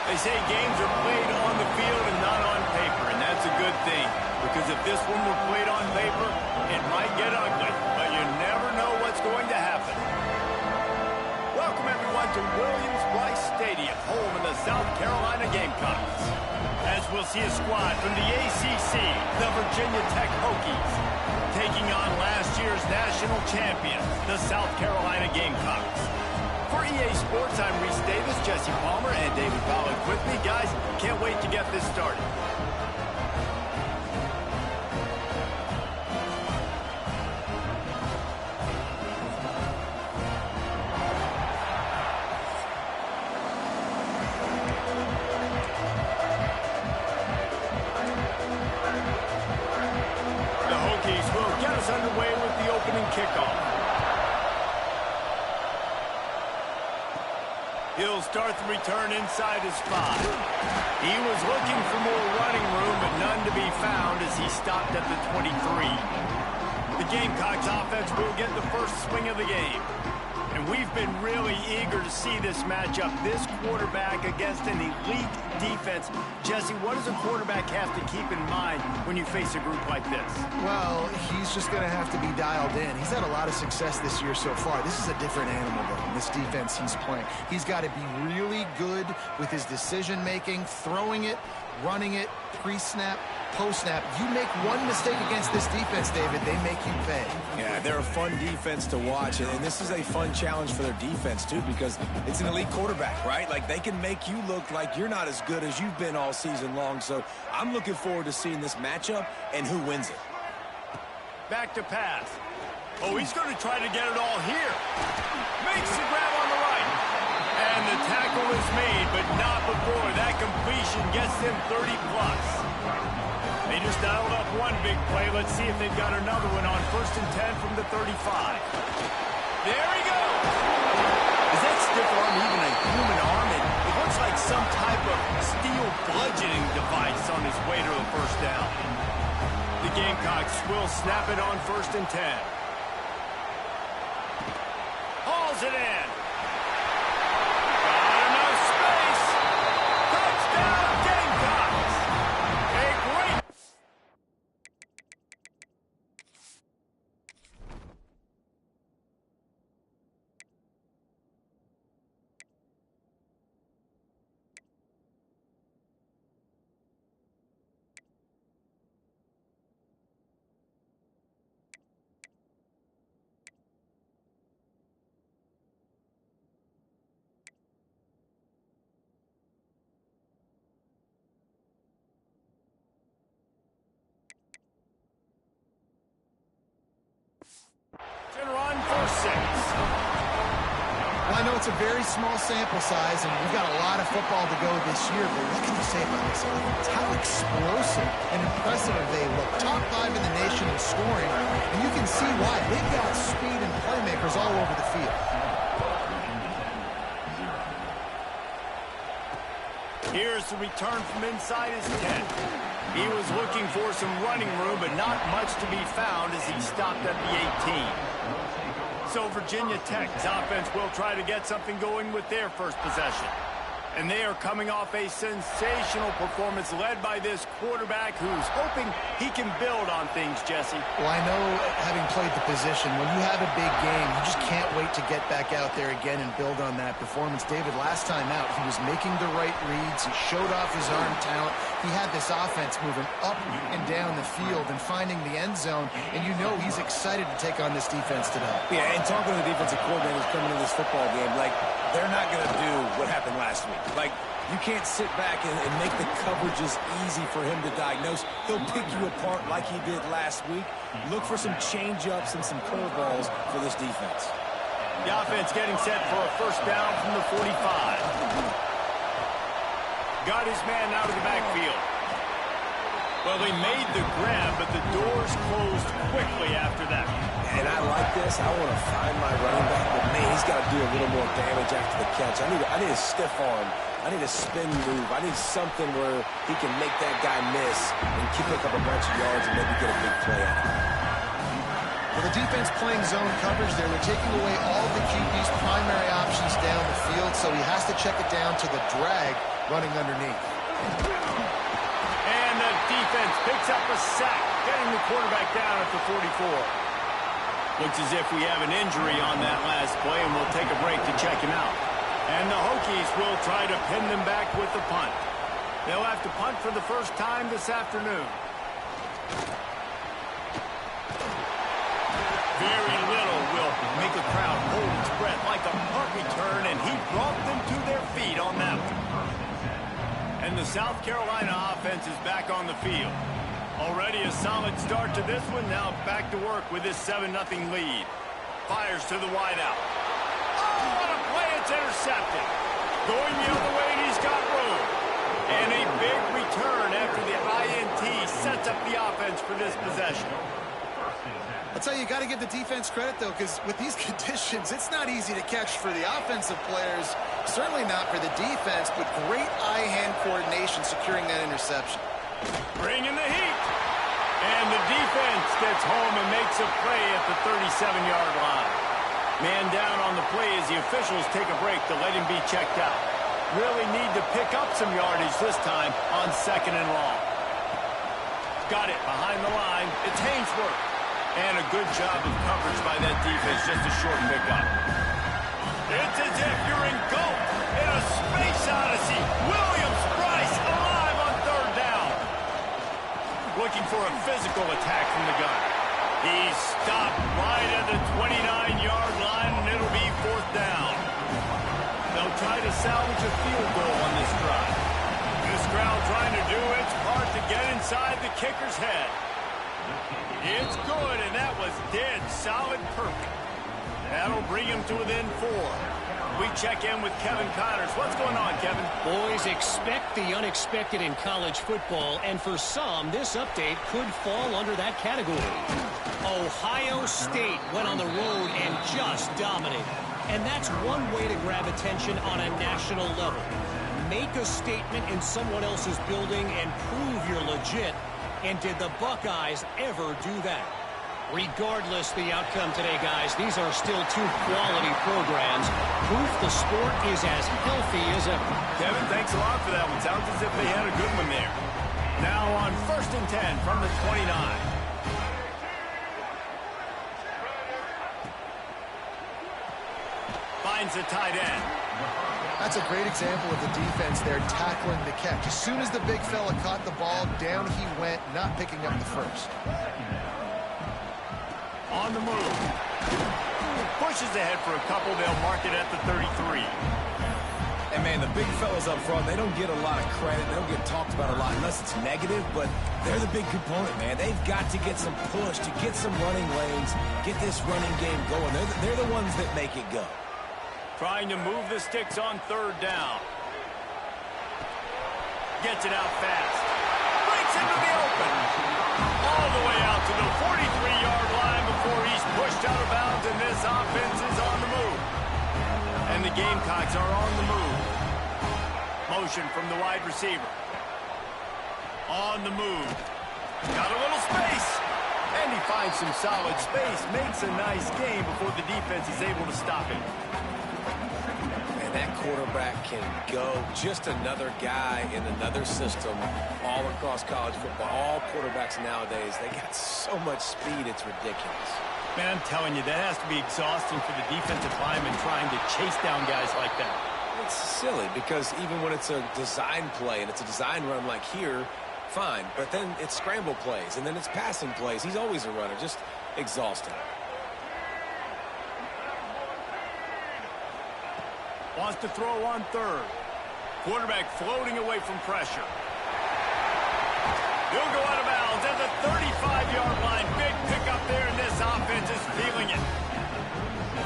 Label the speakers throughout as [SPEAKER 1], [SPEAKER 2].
[SPEAKER 1] They say games are played on the field and not on paper, and that's a good thing. Because if this one were played on paper, it might get ugly, but you never know what's going to happen. Welcome, everyone, to Williams-Brice Stadium, home of the South Carolina Gamecocks. As we'll see a squad from the ACC, the Virginia Tech Hokies, taking on last year's national champions, the South Carolina Gamecocks. For EA Sports, I'm Reese Davis, Jesse Palmer, and David Pollack with me. Guys, can't wait to get this started. Underway with the opening kickoff. He'll start the return inside his 5. He was looking for more running room, but none to be found as he stopped at the 23. The Gamecocks offense will get the first swing of the game. And we've been really eager to see this matchup, this quarterback against an elite defense. Jesse, what does a quarterback have to keep in mind when you face a group like this?
[SPEAKER 2] Well, he's just going to have to be dialed in. He's had a lot of success this year so far. This is a different animal, though, this defense he's playing. He's got to be really good with his decision-making, throwing it, running it, pre-snap, post-snap. You make one mistake against this defense, David, they make you pay.
[SPEAKER 3] Yeah, they're a fun defense to watch, and this is a fun challenge for their defense, too, because it's an elite quarterback, right? Like, they can make you look like you're not as good as you've been all season long, so I'm looking forward to seeing this matchup and who wins it.
[SPEAKER 1] Back to pass. Oh, he's going to try to get it all here. Makes the grab on the right. And the tackle is made, but not before that completion gets them 30-plus. They just dialed up one big play. Let's see if they've got another one on 1st and 10 from the 35. There he goes. Is that stiff arm even a human arm? It looks like some type of steel bludgeoning device on his way to a first down. The Gamecocks will snap it on 1st and 10. Hauls it in. Got enough space. Touchdown, Gamecocks. A great... Run for 6.
[SPEAKER 2] Well, I know it's a very small sample size, and we've got a lot of football to go this year, but what can you say about this offense? How explosive and impressive they look. Top 5 in the nation in scoring, and you can see why. They've got speed and playmakers all over the field.
[SPEAKER 1] Here's the return from inside his 10. He was looking for some running room, but not much to be found as he stopped at the 18. So Virginia Tech's offense will try to get something going with their first possession. And they are coming off a sensational performance led by this quarterback who's hoping he can build on things, Jesse.
[SPEAKER 2] Well, I know, having played the position, when you have a big game, you just can't wait to get back out there again and build on that performance. David, last time out, he was making the right reads. He showed off his arm talent. He had this offense moving up and down the field and finding the end zone, and you know he's excited to take on this defense today.
[SPEAKER 3] Yeah, and talking to the defensive coordinators coming into this football game, like, they're not going to do what happened last week. Like, you can't sit back and make the coverages easy for him to diagnose. He'll pick you apart like he did last week. Look for some change-ups and some curveballs for this defense.
[SPEAKER 1] The offense getting set for a first down from the 45. Got his man out of the backfield. Well, he made the grab, but the doors closed quickly after that.
[SPEAKER 3] And I like this. I want to find my running back, but man, he's got to do a little more damage after the catch. I need a stiff arm. I need a spin move. I need something where he can make that guy miss and pick up a bunch of yards and maybe get a big play out of it.
[SPEAKER 2] Well, the defense playing zone coverage there. They're taking away all the QB's primary options down the field, so he has to check it down to the drag. running underneath.
[SPEAKER 1] And the defense picks up a sack, getting the quarterback down at the 44. Looks as if we have an injury on that last play, and we'll take a break to check him out. And the Hokies will try to pin them back with the punt. They'll have to punt for the first time this afternoon. Very little will make a crowd hold its breath like a punt return, and he brought them to their feet on that one. And the South Carolina offense is back on the field. Already a solid start to this one. Now back to work with this 7-0 lead. Fires to the wideout. Oh, what a play. It's intercepted. Going the other way, and he's got room. And a big return after the INT sets up the offense for this possession.
[SPEAKER 2] I'll tell you, got to give the defense credit, though, because with these conditions, it's not easy to catch for the offensive players. Certainly not for the defense, but great eye-hand coordination securing that interception.
[SPEAKER 1] Bringing the heat. And the defense gets home and makes a play at the 37-yard line. Man down on the play as the officials take a break to let him be checked out. Really need to pick up some yardage this time on 2nd and long. Got it behind the line. It's Hainsworth. And a good job of coverage by that defense, just a short pickup. It's as if you're engulfed in a space odyssey. Williams-Brice alive on 3rd down. Looking for a physical attack from the gun. He's stopped right at the 29-yard line, and it'll be 4th down. They'll try to salvage a field goal on this drive. This crowd trying to do its part to get inside the kicker's head. It's good, and that was dead solid perfect. That'll bring him to within 4. We check in with Kevin Connors. What's going on, Kevin?
[SPEAKER 4] Boys, expect the unexpected in college football, and for some, this update could fall under that category. Ohio State went on the road and just dominated. And that's one way to grab attention on a national level. Make a statement in someone else's building and prove you're legit. And did the Buckeyes ever do that? Regardless the outcome today, guys, these are still two quality programs. Proof the sport is as healthy as ever.
[SPEAKER 1] Kevin, thanks a lot for that one. Sounds as if they had a good one there. Now on 1st and 10 from the 29. Finds the tight end.
[SPEAKER 2] That's a great example of the defense there tackling the catch. As soon as the big fella caught the ball, down he went, not picking up the first.
[SPEAKER 1] On the move. Pushes ahead for a couple. They'll mark it at the 33.
[SPEAKER 3] And, man, the big fellas up front, they don't get a lot of credit. They don't get talked about a lot unless it's negative, but they're the big component, man. They've got to get some push, to get some running lanes, get this running game going. They're the ones that make it go.
[SPEAKER 1] Trying to move the sticks on 3rd down. Gets it out fast. Breaks into the open. All the way out to the 43-yard line before he's pushed out of bounds, and this offense is on the move. And the Gamecocks are on the move. Motion from the wide receiver. On the move. Got a little space. And he finds some solid space. Makes a nice game before the defense is able to stop him.
[SPEAKER 3] That quarterback can go. Just another guy in another system all across college football. All quarterbacks nowadays, they got so much speed, it's ridiculous.
[SPEAKER 1] Man, I'm telling you, that has to be exhausting for the defensive lineman trying to chase down guys like that.
[SPEAKER 3] It's silly because even when it's a design play and it's a design run like here, fine. But then it's scramble plays and then it's passing plays. He's always a runner. Just exhausting.
[SPEAKER 1] Wants to throw on 3rd. Quarterback floating away from pressure. He'll go out of bounds at the 35-yard line. Big pickup there, and this offense is feeling it.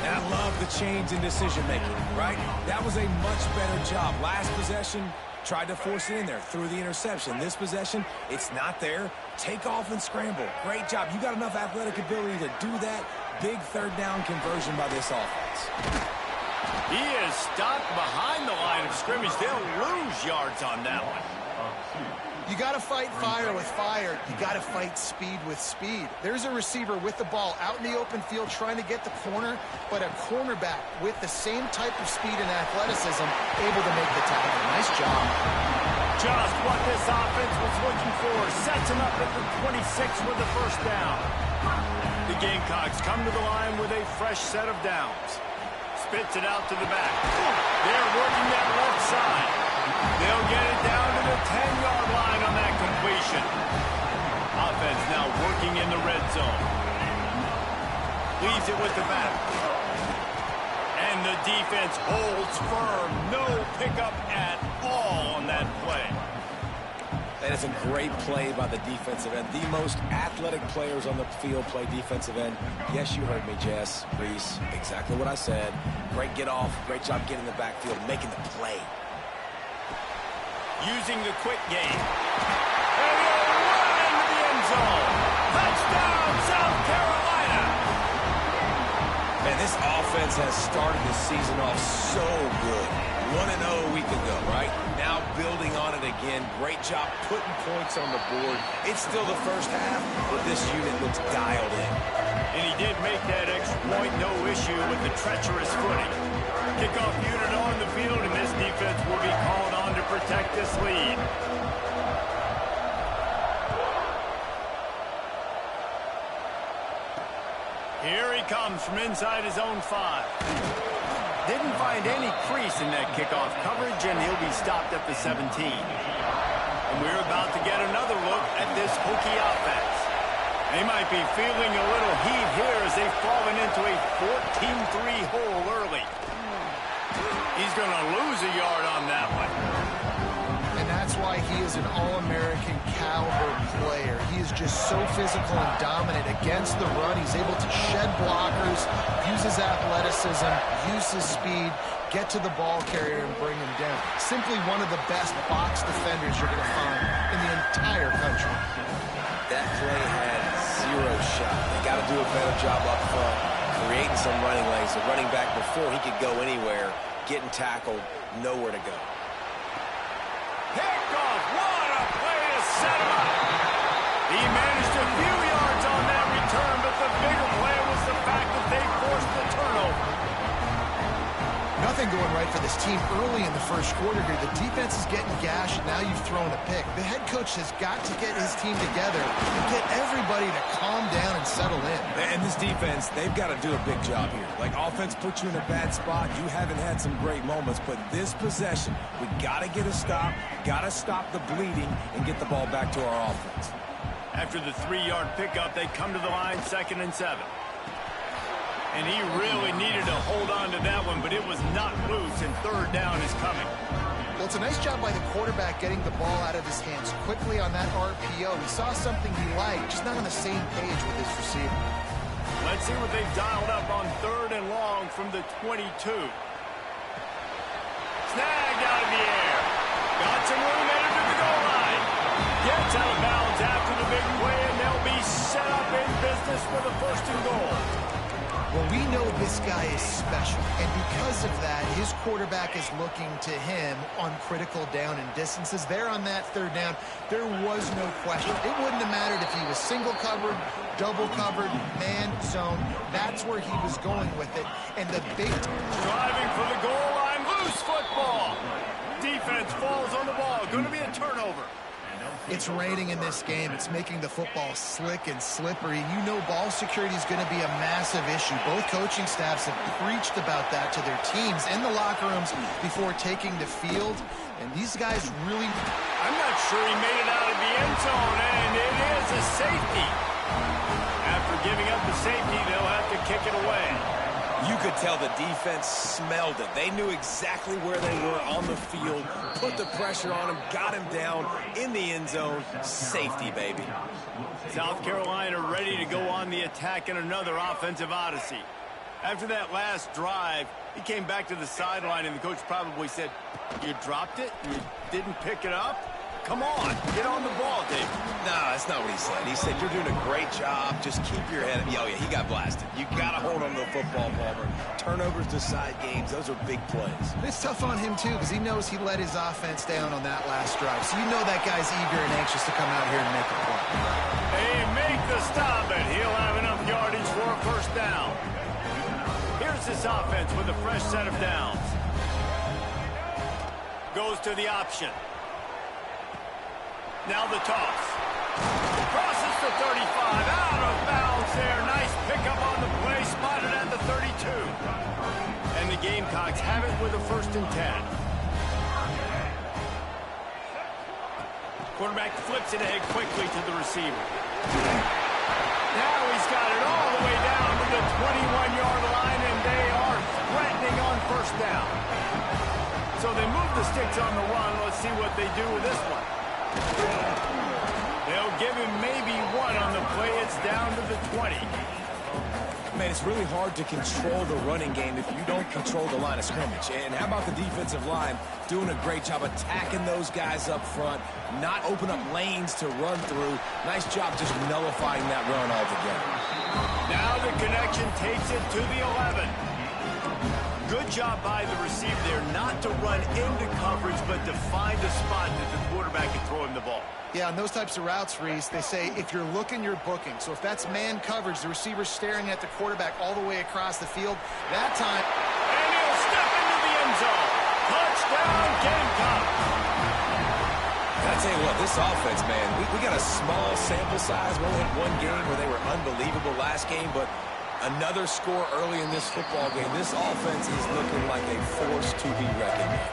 [SPEAKER 3] And I love the change in decision-making, right? That was a much better job. Last possession, tried to force it in there, threw the interception. This possession, it's not there. Take off and scramble. Great job. You got enough athletic ability to do that. Big 3rd down conversion by this offense.
[SPEAKER 1] He is stopped behind the line of scrimmage. They'll lose yards on that one.
[SPEAKER 2] You got to fight fire with fire. You got to fight speed with speed. There's a receiver with the ball out in the open field trying to get the corner, but a cornerback with the same type of speed and athleticism able to make the tackle. Nice job.
[SPEAKER 1] Just what this offense was looking for. Sets him up at the 26 with the first down. The Gamecocks come to the line with a fresh set of downs. Spits it out to the back. They're working that left side. They'll get it down to the 10-yard line on that completion. Offense now working in the red zone. Leaves it with the back. And the defense holds firm. No pickup at all on that play.
[SPEAKER 3] That is a great play by the defensive end. The most athletic players on the field play defensive end. Yes, you heard me, Jess, Reese. Exactly what I said. Great get off. Great job getting in the backfield, making the play.
[SPEAKER 1] Using the quick game. And he'll run into the end zone. Touchdown, South Carolina.
[SPEAKER 3] Man, this offense has started the season off so good. 1-0 a week ago, right? Now building on it again. Great job putting points on the board. It's still the first half, but this unit looks dialed in.
[SPEAKER 1] And he did make that extra point, no issue with the treacherous footing. Kickoff unit on the field, and this defense will be called on to protect this lead. Here he comes from inside his own 5. Didn't find any crease in that kickoff coverage, and he'll be stopped at the 17. And we're about to get another look at this Hokie offense. They might be feeling a little heat here as they've fallen into a 14-3 hole early. He's going to lose a yard on that one.
[SPEAKER 2] And that's why he is an All-American caliber player. He is just so physical and dominant against the run. He's able to shed blockers, use his athleticism, use his speed, get to the ball carrier and bring him down. Simply one of the best box defenders you're going to find in the entire country.
[SPEAKER 3] That play had zero shot. They got to do a better job up front, creating some running lanes. The running back, before he could go anywhere, getting tackled, nowhere to go.
[SPEAKER 1] Picked off. What a play to set him up. He managed a few yards on that return, but the bigger play was the fact that they forced the turnover.
[SPEAKER 2] Nothing going right for this team early in the first quarter here. The defense is getting gashed, and now you've thrown a pick. The head coach has got to get his team together and get everybody to calm down and settle in.
[SPEAKER 3] And this defense, they've got to do a big job here. Like, offense puts you in a bad spot. You haven't had some great moments, but this possession, we got to get a stop, got to stop the bleeding, and get the ball back to our offense.
[SPEAKER 1] After the 3-yard pickup, they come to the line 2nd and 7. And he really needed to hold on to that one, but it was not loose, and 3rd down is coming.
[SPEAKER 2] Well, it's a nice job by the quarterback getting the ball out of his hands quickly on that RPO. He saw something he liked, just not on the same page with his receiver.
[SPEAKER 1] Let's see what they've dialed up on 3rd and long from the 22. Snagged out of the air. Got some room headed to the goal line. Gets out of bounds after the big play, and they'll be set up in business with a 1st and goal.
[SPEAKER 2] Well, we know this guy is special, and because of that, his quarterback is looking to him on critical down and distances. There on that 3rd down, there was no question. It wouldn't have mattered if he was single covered, double covered, man zone. That's where he was going with it. And the big...
[SPEAKER 1] Driving for the goal line, loose football. Defense falls on the ball. Going to be a turnover.
[SPEAKER 2] It's raining in this game. It's making the football slick and slippery. You know ball security is going to be a massive issue. Both coaching staffs have preached about that to their teams in the locker rooms before taking the field. And these guys really...
[SPEAKER 1] I'm not sure he made it out of the end zone, and it is a safety. After giving up the safety, they'll have to kick it away.
[SPEAKER 3] You could tell the defense smelled it. They knew exactly where they were on the field, put the pressure on him, got him down in the end zone. Safety, baby.
[SPEAKER 1] South Carolina ready to go on the attack in another offensive odyssey. After that last drive, he came back to the sideline, and the coach probably said, "You dropped it? You didn't pick it up?" Come on, get on the ball, Dave.
[SPEAKER 3] No, that's not what he said. He said, you're doing a great job. Just keep your head up. Oh, yeah, he got blasted. You got to hold on to the football, Palmer. Turnovers decide games. Those are big plays.
[SPEAKER 2] It's tough on him, too, because he knows he let his offense down on that last drive. So you know that guy's eager and anxious to come out here and make a play.
[SPEAKER 1] They make the stop, and he'll have enough yardage for a first down. Here's this offense with a fresh set of downs. Goes to the option. Now the toss. Crosses the 35. Out of bounds there. Nice pickup on the play. Spotted at the 32. And the Gamecocks have it with a 1st and 10. Quarterback flips it ahead quickly to the receiver. Now he's got it all the way down to the 21-yard line, and they are threatening on 1st down. So they move the sticks on the run. Let's see what they do with this one. They'll give him maybe 1 on the play. It's down to the 20.
[SPEAKER 3] Man, it's really hard to control the running game if you don't control the line of scrimmage. And how about the defensive line doing a great job attacking those guys up front, not open up lanes to run through. Nice job just nullifying that run altogether.
[SPEAKER 1] Now the connection takes it to the 11. Good job by the receiver there not to run into coverage, but to find a spot that the quarterback can throw him the ball.
[SPEAKER 2] Yeah, on those types of routes, Reese, they say if you're looking, you're booking. So if that's man coverage, the receiver's staring at the quarterback all the way across the field, that time...
[SPEAKER 1] And he'll step into the end zone. Touchdown, Gamecock.
[SPEAKER 3] I tell you what, this offense, man, we got a small sample size. We only had 1 game where they were unbelievable last game, but another score early in this football game. This offense is looking like a force to be reckoned with.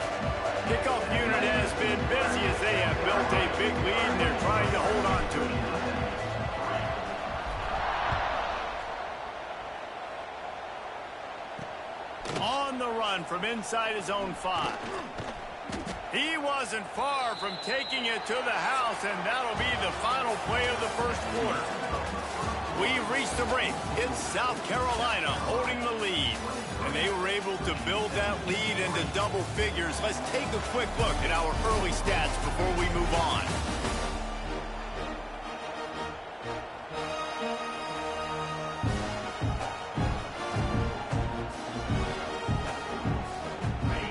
[SPEAKER 1] Kickoff unit has been busy as they have built a big lead, and they're trying to hold on to it. On the run from inside his own 5. He wasn't far from taking it to the house, and that'll be the final play of the 1st quarter. We've reached the break. It's South Carolina holding the lead. And they were able to build that lead into double figures. Let's take a quick look at our early stats before we move on.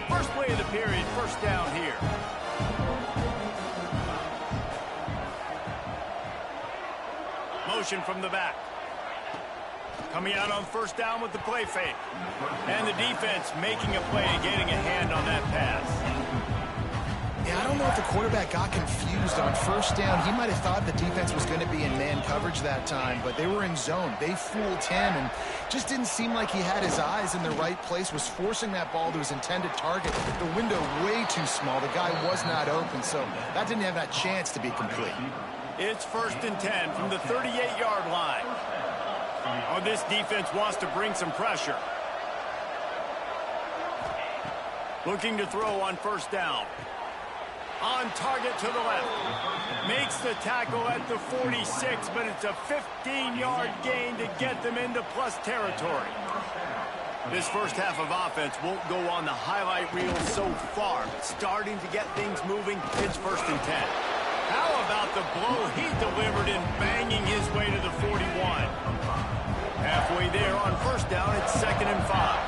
[SPEAKER 1] First play of the period, 1st down here. Motion from the back. Coming out on 1st down with the play fake. And the defense making a play and getting a hand on that pass.
[SPEAKER 2] Yeah, I don't know if the quarterback got confused on 1st down. He might have thought the defense was going to be in man coverage that time, but they were in zone. They fooled him and just didn't seem like he had his eyes in the right place, was forcing that ball to his intended target. The window way too small. The guy was not open, so that didn't have that chance to be complete.
[SPEAKER 1] It's 1st and 10 from the 38-yard line. Oh, this defense wants to bring some pressure. Looking to throw on 1st down. On target to the left. Makes the tackle at the 46, but it's a 15-yard gain to get them into plus territory. This 1st half of offense won't go on the highlight reel so far. Starting to get things moving. It's 1st and 10. How about the blow he delivered in banging his way to the 41? Halfway there on 1st down, it's 2nd and 5.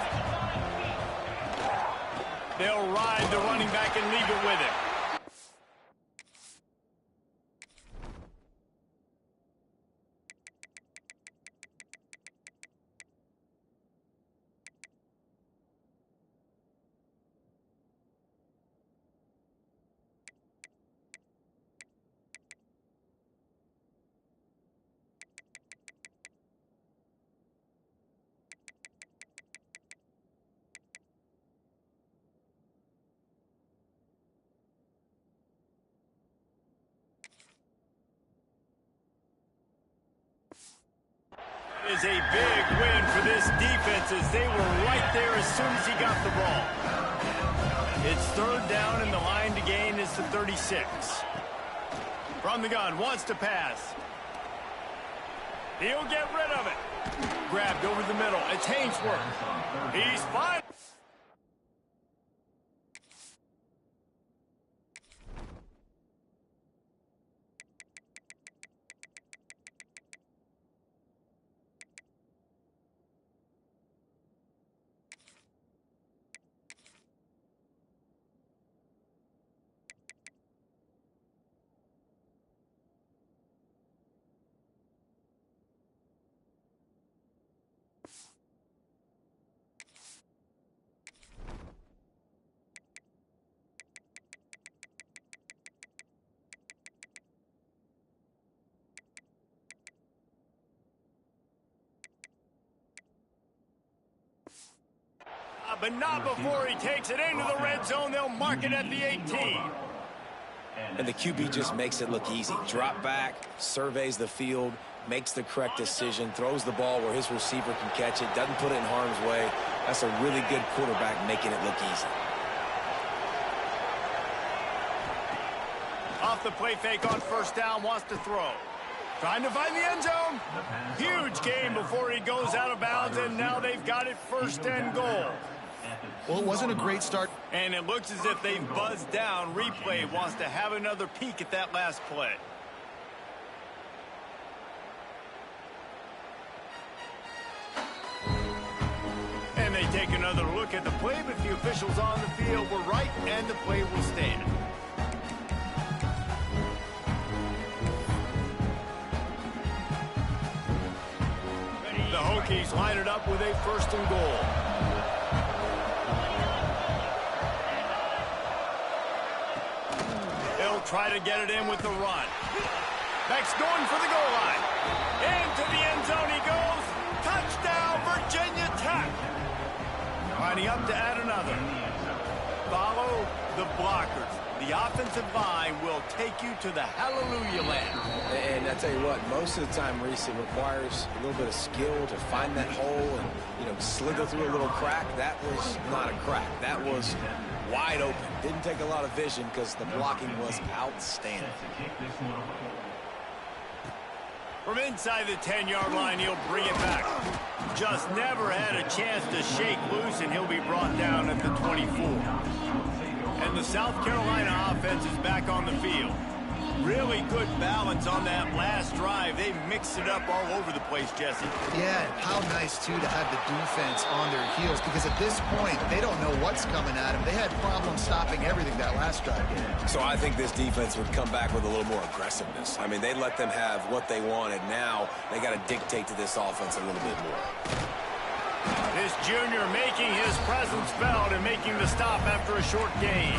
[SPEAKER 1] They'll ride the running back and leave it with him. Is a big win for this defense as they were right there as soon as he got the ball. It's 3rd down and the line to gain is the 36. From the gun, wants to pass. He'll get rid of it. Grabbed over the middle. It's Hainsworth. He's fine. But not before he takes it into the red zone. They'll mark it at the 18.
[SPEAKER 3] And the QB just makes it look easy. Drop back, surveys the field, makes the correct decision, throws the ball where his receiver can catch it, doesn't put it in harm's way. That's a really good quarterback making it look easy.
[SPEAKER 1] Off the play fake on first down, wants to throw. Trying to find the end zone. Huge gain before he goes out of bounds, and now they've got it first and goal.
[SPEAKER 2] Well, it wasn't a great start.
[SPEAKER 1] And it looks as if they've buzzed down. Replay wants to have another peek at that last play. And they take another look at the play, but the officials on the field were right, and the play will stand. The Hokies line it up with a first and goal. They'll try to get it in with the run. Beck's going for the goal line. Into the end zone he goes. Touchdown, Virginia Tech. Lining up to add another. Follow the blockers. The offensive line will take you to the hallelujah land.
[SPEAKER 3] And I tell you what, most of the time, Reese, it requires a little bit of skill to find that hole and, slither through a little crack. That was not a crack. That was wide open. Didn't take a lot of vision because the blocking was outstanding.
[SPEAKER 1] From inside the 10-yard line, he'll bring it back. Just never had a chance to shake loose, and he'll be brought down at the 24. And the South Carolina offense is back on the field. Really good balance on that last drive. They mixed it up all over the place, Jesse.
[SPEAKER 2] Yeah, how nice, too, to have the defense on their heels, because at this point, they don't know what's coming at them. They had problems stopping everything that last drive.
[SPEAKER 3] So I think this defense would come back with a little more aggressiveness. I mean, they let them have what they wanted. Now they got to dictate to this offense a little bit more.
[SPEAKER 1] This junior making his presence felt and making the stop after a short gain.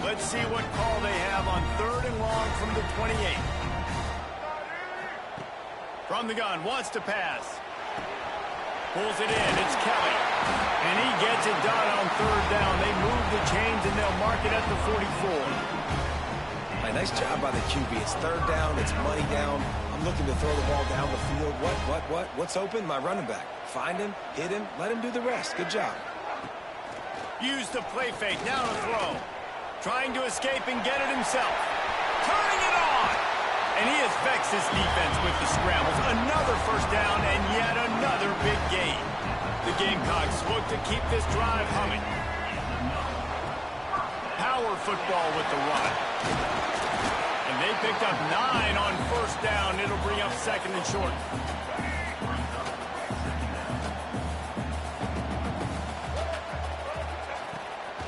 [SPEAKER 1] Let's see what call they have on 3rd and long from the 28. From the gun, wants to pass. Pulls it in, it's Kelly. And he gets it done on 3rd down. They move the chains and they'll mark it at the 44.
[SPEAKER 3] Nice job by the QB. It's 3rd down, it's money down. I'm looking to throw the ball down the field. What's open? My running back. Find him, hit him, let him do the rest. Good job.
[SPEAKER 1] Use the play fake, now to throw. Trying to escape and get it himself. Turning it on. And he has vexed his defense with the scrambles. Another first down and yet another big gain. The Gamecocks look to keep this drive humming. Power football with the run. And they picked up 9 on first down. It'll bring up 2nd and short.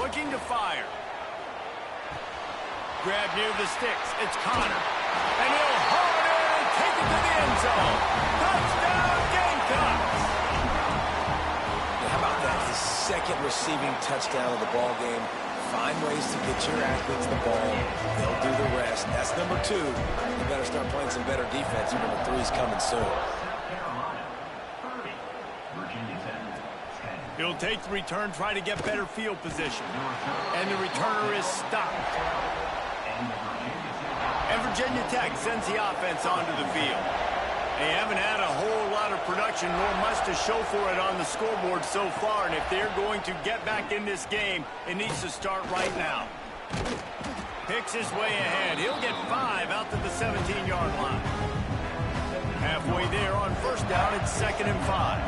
[SPEAKER 1] Looking to fire. Grab near the sticks. It's Connor. And he'll haul it in and take it to the end zone. Touchdown, Gamecocks!
[SPEAKER 3] Yeah, how about that? His 2nd receiving touchdown of the ball game. Find ways to get your athletes the ball. They'll do the rest. That's number 2. You better start playing some better defense. Number 3 is coming soon.
[SPEAKER 1] He'll take the return, try to get better field position. And the returner is stopped. And Virginia Tech sends the offense onto the field. They haven't had a whole lot of production, nor much to show for it on the scoreboard so far. And if they're going to get back in this game, it needs to start right now. Picks his way ahead. He'll get 5 out to the 17-yard line. Halfway there on first down, it's 2nd and 5.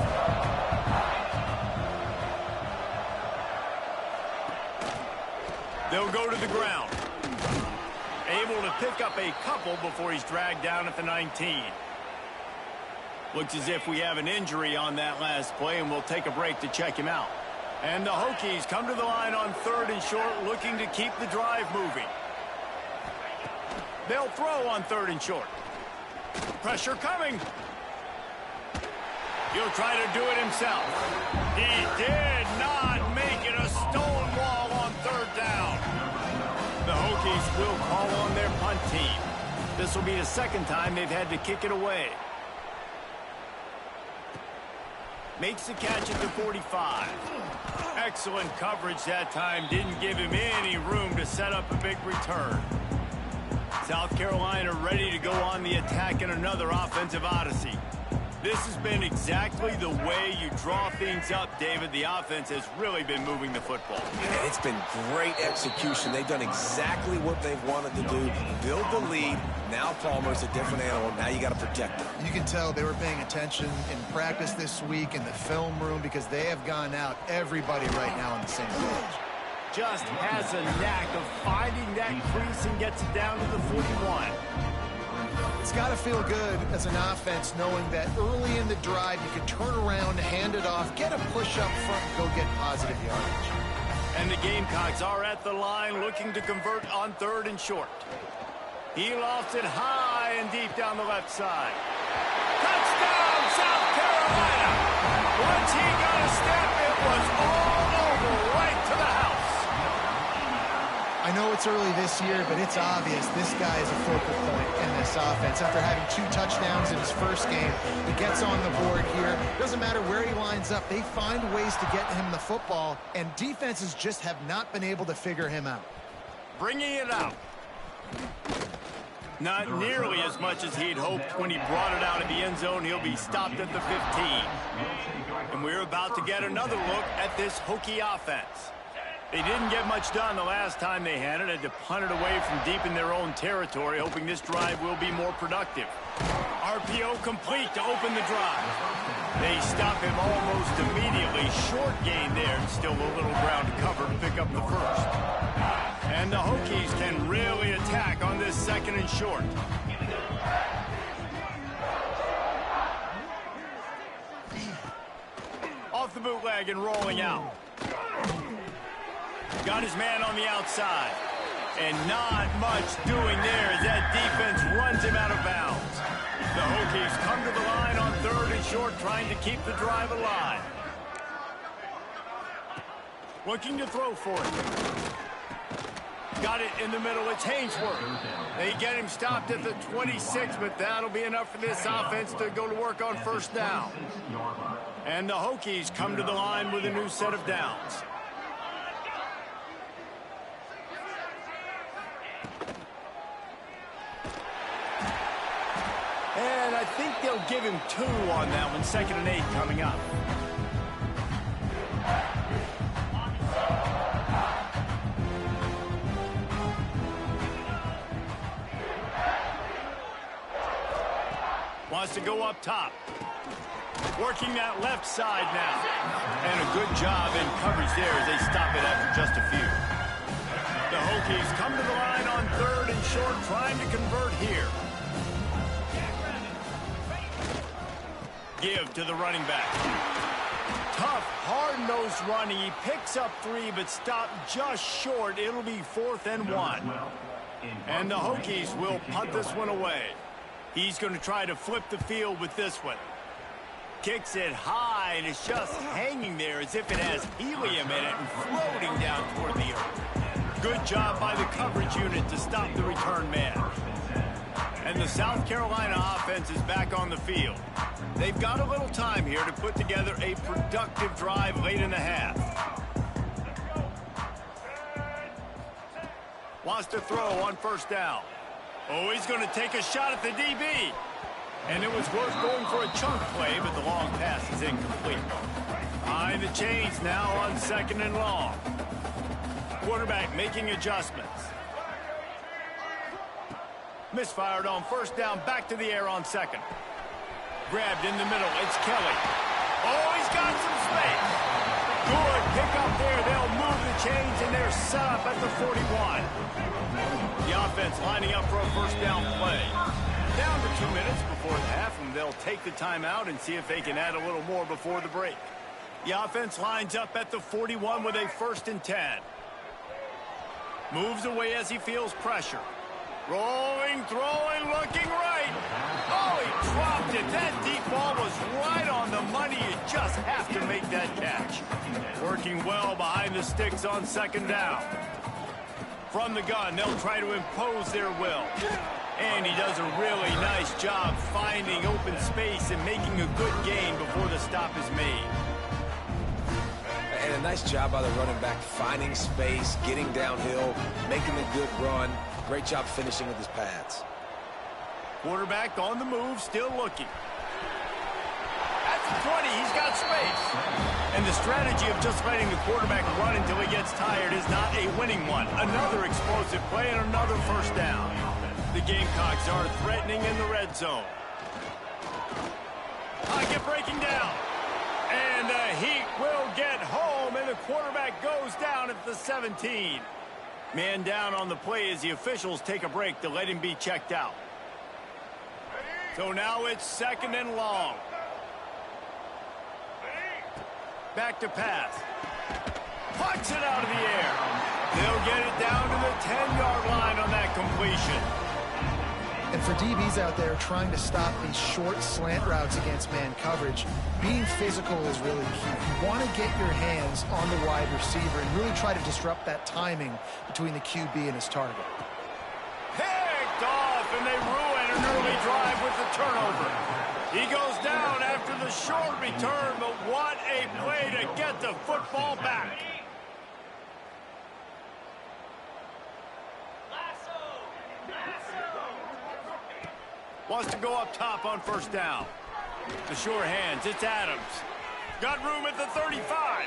[SPEAKER 1] They'll go to the ground. Able to pick up a couple before he's dragged down at the 19. Looks as if we have an injury on that last play, and we'll take a break to check him out. And the Hokies come to the line on 3rd and short, looking to keep the drive moving. They'll throw on 3rd and short. Pressure coming. He'll try to do it himself. He did not make it a stone wall on 3rd down. The Hokies will call on their punt team. This will be the 2nd time they've had to kick it away. Makes the catch at the 45. Excellent coverage that time. Didn't give him any room to set up a big return. South Carolina ready to go on the attack in another offensive odyssey. This has been exactly the way you draw things up, David. The offense has really been moving the football.
[SPEAKER 3] Yeah, it's been great execution. They've done exactly what they've wanted to do. Build the lead. Now Palmer's a different animal. Now you got to protect him.
[SPEAKER 2] You can tell they were paying attention in practice this week in the film room because they have gone out, everybody right now on the same page.
[SPEAKER 1] Just has a knack of finding that crease and gets it down to the 41.
[SPEAKER 2] It's got to feel good as an offense knowing that early in the drive you can turn around, hand it off, get a push up front, and go get positive yardage.
[SPEAKER 1] And the Gamecocks are at the line looking to convert on 3rd and short. He lofts it high and deep down the left side. Touchdown, South Carolina! Once he got a step, it was all over right to the house.
[SPEAKER 2] I know it's early this year, but it's obvious this guy is a focal point in this offense. After having 2 touchdowns in his first game, he gets on the board here. Doesn't matter where he lines up. They find ways to get him the football, and defenses just have not been able to figure him out.
[SPEAKER 1] Bringing it out. Not nearly as much as he'd hoped when he brought it out of the end zone. He'll be stopped at the 15. And we're about to get another look at this Hokie offense. They didn't get much done the last time they had it. Had to punt it away from deep in their own territory, hoping this drive will be more productive. RPO complete to open the drive. They stop him almost immediately. Short gain there, and still a little ground to cover to pick up the first. And the Hokies can really attack on this 2nd and short. Off the bootleg and rolling out. Got his man on the outside. And not much doing there as that defense runs him out of bounds. The Hokies come to the line on 3rd and short, trying to keep the drive alive. Looking to throw for it. Got it in the middle. It's Hainsworth. They get him stopped at the 26, but that'll be enough for this offense to go to work on 1st down. And the Hokies come to the line with a new set of downs. And I think they'll give him 2 on that one. 2nd and 8 coming up. Wants to go up top. Working that left side now. And a good job in coverage there as they stop it after just a few. The Hokies come to the line on 3rd and short, trying to convert here. Give to the running back. Tough, hard-nosed running. He picks up 3, but stopped just short. It'll be 4th and 1. And the Hokies will punt this one away. He's going to try to flip the field with this one. Kicks it high, and it's just hanging there as if it has helium in it and floating down toward the earth. Good job by the coverage unit to stop the return man. And the South Carolina offense is back on the field. They've got a little time here to put together a productive drive late in the half. Wants to throw on 1st down. Oh, he's going to take a shot at the DB. And it was worth going for a chunk play, but the long pass is incomplete. Behind the chains now on 2nd and long. Quarterback making adjustments. Misfired on 1st down, back to the air on 2nd. Grabbed in the middle, it's Kelly. Oh, he's got some space. Good pick up there. They'll move the chains, and they're set up at the 41. The offense lining up for a 1st down play. Down to 2 minutes before the half, and they'll take the timeout and see if they can add a little more before the break. The offense lines up at the 41 with a 1st and 10. Moves away as he feels pressure. Rolling, throwing, looking right. Oh, he dropped it. That deep ball was right on the money. You just have to make that catch. Working well behind the sticks on second down. From the gun, they'll try to impose their will. And he does a really nice job finding open space and making a good gain before the stop is made.
[SPEAKER 3] And a nice job by the running back, finding space, getting downhill, making a good run. Great job finishing with his pads.
[SPEAKER 1] Quarterback on the move, still looking. At the 20, he's got space. And the strategy of just letting the quarterback run until he gets tired is not a winning one. Another explosive play and another first down. The Gamecocks are threatening in the red zone. Pocket breaking down. And the Heat will get home, and the quarterback goes down at the 17. Man down on the play as the officials take a break to let him be checked out. So now it's second and long. Back to pass. Punch it out of the air. They'll get it down to the 10-yard line on that completion.
[SPEAKER 2] And for DBs out there trying to stop these short slant routes against man coverage, being physical is really key. You want to get your hands on the wide receiver and really try to disrupt that timing between the QB and his target.
[SPEAKER 1] Picked off, and they ruin an early drive with the turnover. He goes down after the short return, but what a play to get the football back. Wants to go up top on first down. The sure hands, it's Adams. Got room at the 35.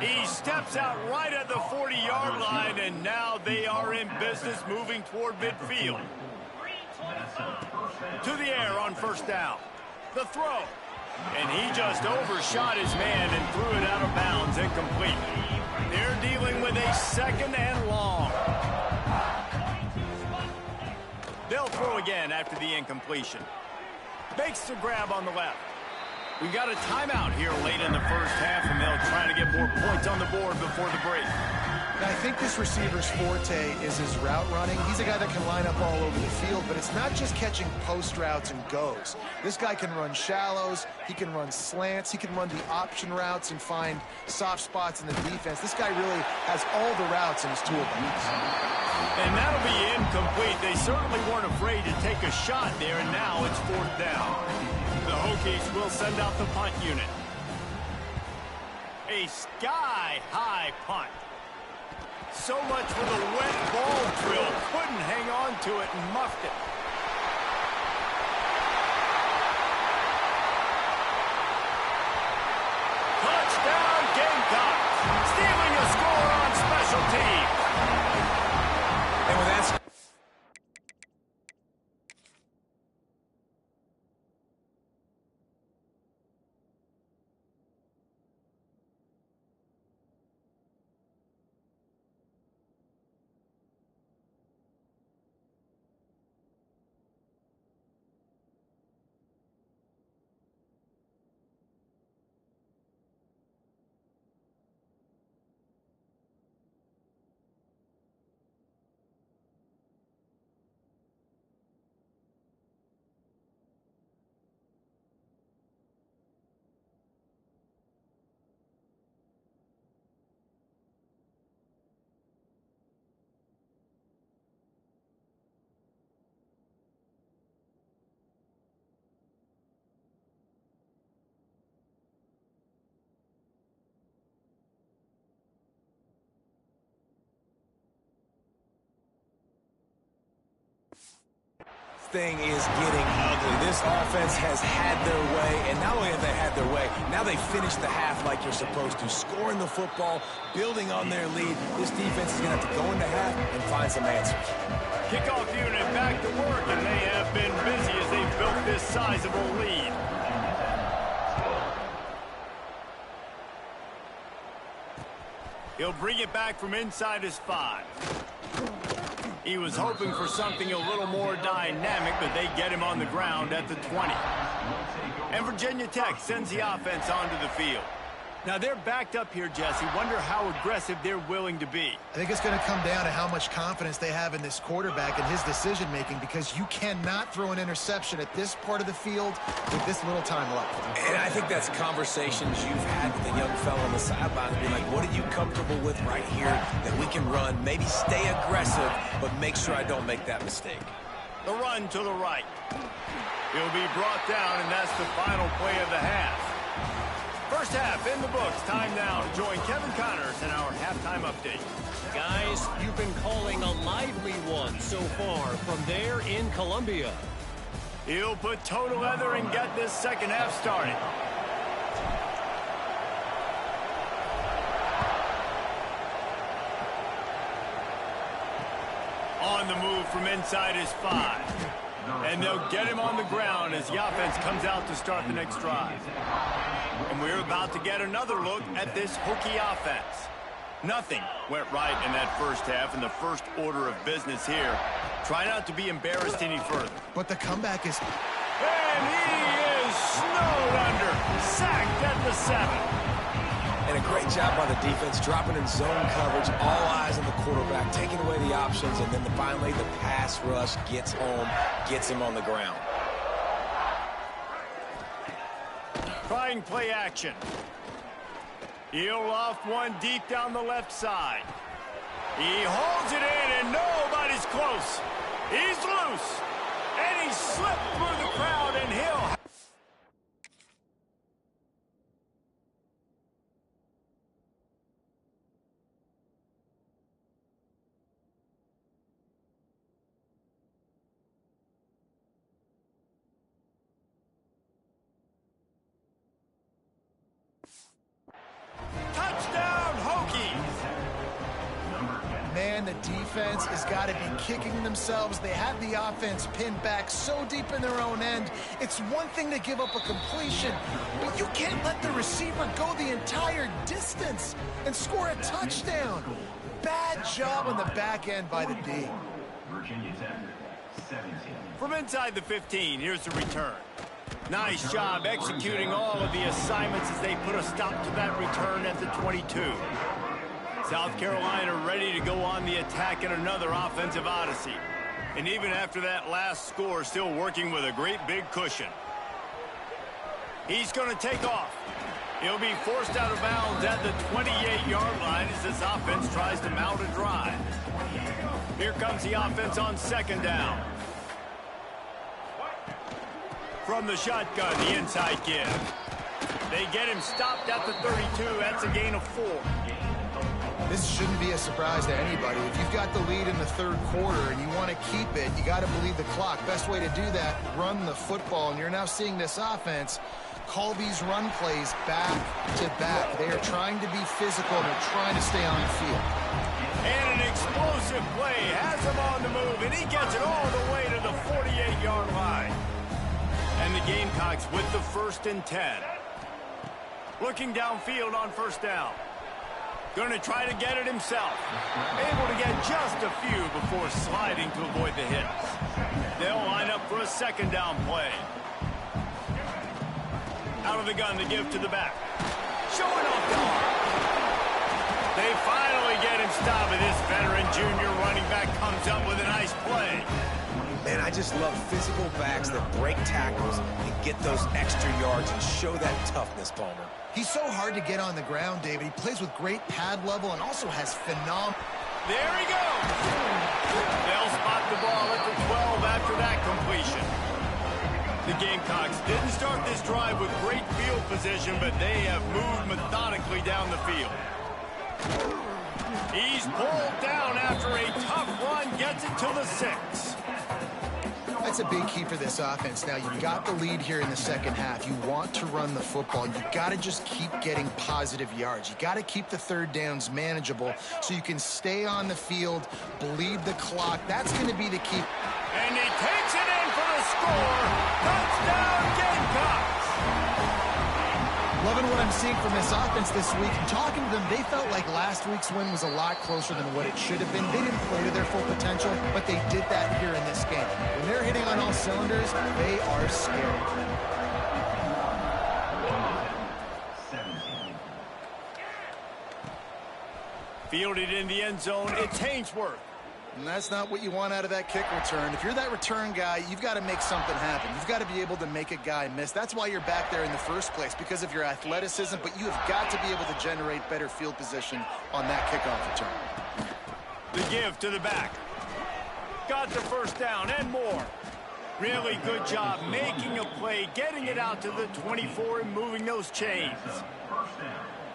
[SPEAKER 1] He steps out right at the 40-yard line, and now they are in business moving toward midfield. To the air on first down. The throw. And he just overshot his man and threw it out of bounds, incomplete. They're dealing with a second and long. They'll throw again after the incompletion. Makes the grab on the left. We've got a timeout here late in the first half, and they'll try to get more points on the board before the break.
[SPEAKER 2] And I think this receiver's forte is his route running. He's a guy that can line up all over the field, but it's not just catching post routes and goes. This guy can run shallows, he can run slants, he can run the option routes and find soft spots in the defense. This guy really has all the routes in his toolbox.
[SPEAKER 1] And that'll be incomplete. They certainly weren't afraid to take a shot there, and now it's fourth down. The Hokies will send out the punt unit. A sky-high punt. So much for the wet ball drill. Couldn't hang on to it and muffed it. Touchdown Gamecocks. Stealing a score on special teams.
[SPEAKER 3] And with that... thing is getting ugly. This offense has had their way, and not only have they had their way, now they finish the half like you're supposed to, scoring the football, building on their lead. This defense is going to have to go into half and find some answers.
[SPEAKER 1] Kickoff unit back to work, and they have been busy as they've built this sizable lead. He'll bring it back from inside his 5. He was hoping for something a little more dynamic, but they get him on the ground at the 20. And Virginia Tech sends the offense onto the field. Now they're backed up here, Jesse. Wonder how aggressive they're willing to be.
[SPEAKER 2] I think it's going to come down to how much confidence they have in this quarterback and his decision-making, because you cannot throw an interception at this part of the field with this little time left.
[SPEAKER 3] And I think that's conversations you've had with the young fellow on the sideline to be like, what are you comfortable with right here that we can run? Maybe stay aggressive, but make sure I don't make that mistake.
[SPEAKER 1] The run to the right. He'll be brought down, and that's the final play of the half. First half in the books. Time now to join Kevin Connors in our halftime update.
[SPEAKER 4] Guys, you've been calling a lively one so far from there in Columbia.
[SPEAKER 1] He'll put toe to leather and get this second half started. On the move from inside his 5. And they'll get him on the ground as the offense comes out to start the next drive. And we're about to get another look at this Hokie offense. Nothing went right in that first half in the first order of business here. Try not to be embarrassed any further.
[SPEAKER 2] But the comeback is...
[SPEAKER 1] And he is snowed under. Sacked at the 7.
[SPEAKER 3] And a great job by the defense, dropping in zone coverage, all eyes on the quarterback, taking away the options, and then finally the pass rush gets home, gets him on the ground.
[SPEAKER 1] Trying play action. He'll off one deep down the left side. He holds it in, and nobody's close. He's loose, and he slipped through the crowd, and he'll... Touchdown, Hokies!
[SPEAKER 2] Man, the defense has got to be kicking themselves. They have the offense pinned back so deep in their own end. It's one thing to give up a completion, but you can't let the receiver go the entire distance and score a touchdown. Bad job on the back end by the D.
[SPEAKER 1] From inside the 15, here's the return. Nice job executing all of the assignments as they put a stop to that return at the 22. South Carolina ready to go on the attack in another offensive odyssey. And even after that last score, still working with a great big cushion. He's going to take off. He'll be forced out of bounds at the 28-yard line as this offense tries to mount a drive. Here comes the offense on second down. From the shotgun, the inside give. They get him stopped at the 32. That's a gain of 4.
[SPEAKER 2] This shouldn't be a surprise to anybody. If you've got the lead in the third quarter and you want to keep it, you got to believe the clock. Best way to do that, run the football. And you're now seeing this offense call these run plays back to back. They are trying to be physical. They're trying to stay on the field.
[SPEAKER 1] And an explosive play has him on the move, and he gets it all the way to the 48-yard line. And the Gamecocks with the 1st and 10. Looking downfield on first down. Going to try to get it himself. Able to get just a few before sliding to avoid the hits. They'll line up for a second down play. Out of the gun to give to the back. Showing off the arm. They finally get him stopped, and this veteran junior running back comes up with a nice play.
[SPEAKER 3] Man, I just love physical backs that break tackles and get those extra yards and show that toughness, Palmer.
[SPEAKER 2] He's so hard to get on the ground, David. He plays with great pad level and also has phenomenal...
[SPEAKER 1] There he goes! They'll spot the ball at the 12 after that completion. The Gamecocks didn't start this drive with great field position, but they have moved methodically down the field. He's pulled down after a tough run, gets it to the 6.
[SPEAKER 2] That's a big key for this offense. Now, you've got the lead here in the second half. You want to run the football. You've got to just keep getting positive yards. You got to keep the third downs manageable so you can stay on the field, bleed the clock. That's going to be the key.
[SPEAKER 1] And he takes it in for the score. Touchdown, Gamecocks!
[SPEAKER 2] Loving what I'm seeing from this offense this week. Talking to them, they felt like last week's win was a lot closer than what it should have been. They didn't play to their full potential, but they did that here in this game. When they're hitting on all cylinders, they are scary.
[SPEAKER 1] Fielded in the end zone, it's Hainsworth.
[SPEAKER 2] And that's not what you want out of that kick return. If you're that return guy, you've got to make something happen. You've got to be able to make a guy miss. That's why you're back there in the first place, because of your athleticism, but you have got to be able to generate better field position on that kickoff return.
[SPEAKER 1] The give to the back. Got the first down and more. Really good job making a play, getting it out to the 24 and moving those chains.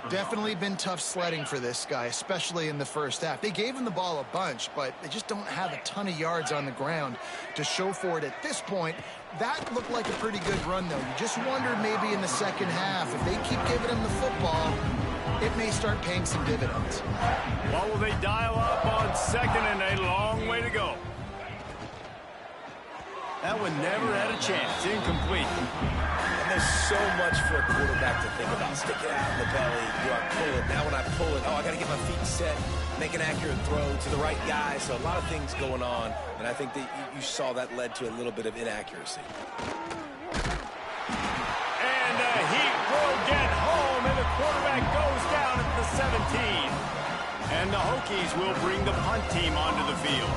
[SPEAKER 2] Definitely been tough sledding for this guy, especially in the first half. They gave him the ball a bunch, but they just don't have a ton of yards on the ground to show for it at this point. That looked like a pretty good run, though. You just wonder maybe in the second half, if they keep giving him the football, it may start paying some dividends.
[SPEAKER 1] What will they dial up on second and a long way to go? That one never had a chance. Incomplete.
[SPEAKER 3] And there's so much for a quarterback to think about. Stick it out in the belly. Do I pull it? Now when I pull it, I got to get my feet set, make an accurate throw to the right guy. So a lot of things going on, and I think that you saw that led to a little bit of inaccuracy.
[SPEAKER 1] And the Heat will get home, and the quarterback goes down at the 17. And the Hokies will bring the punt team onto the field.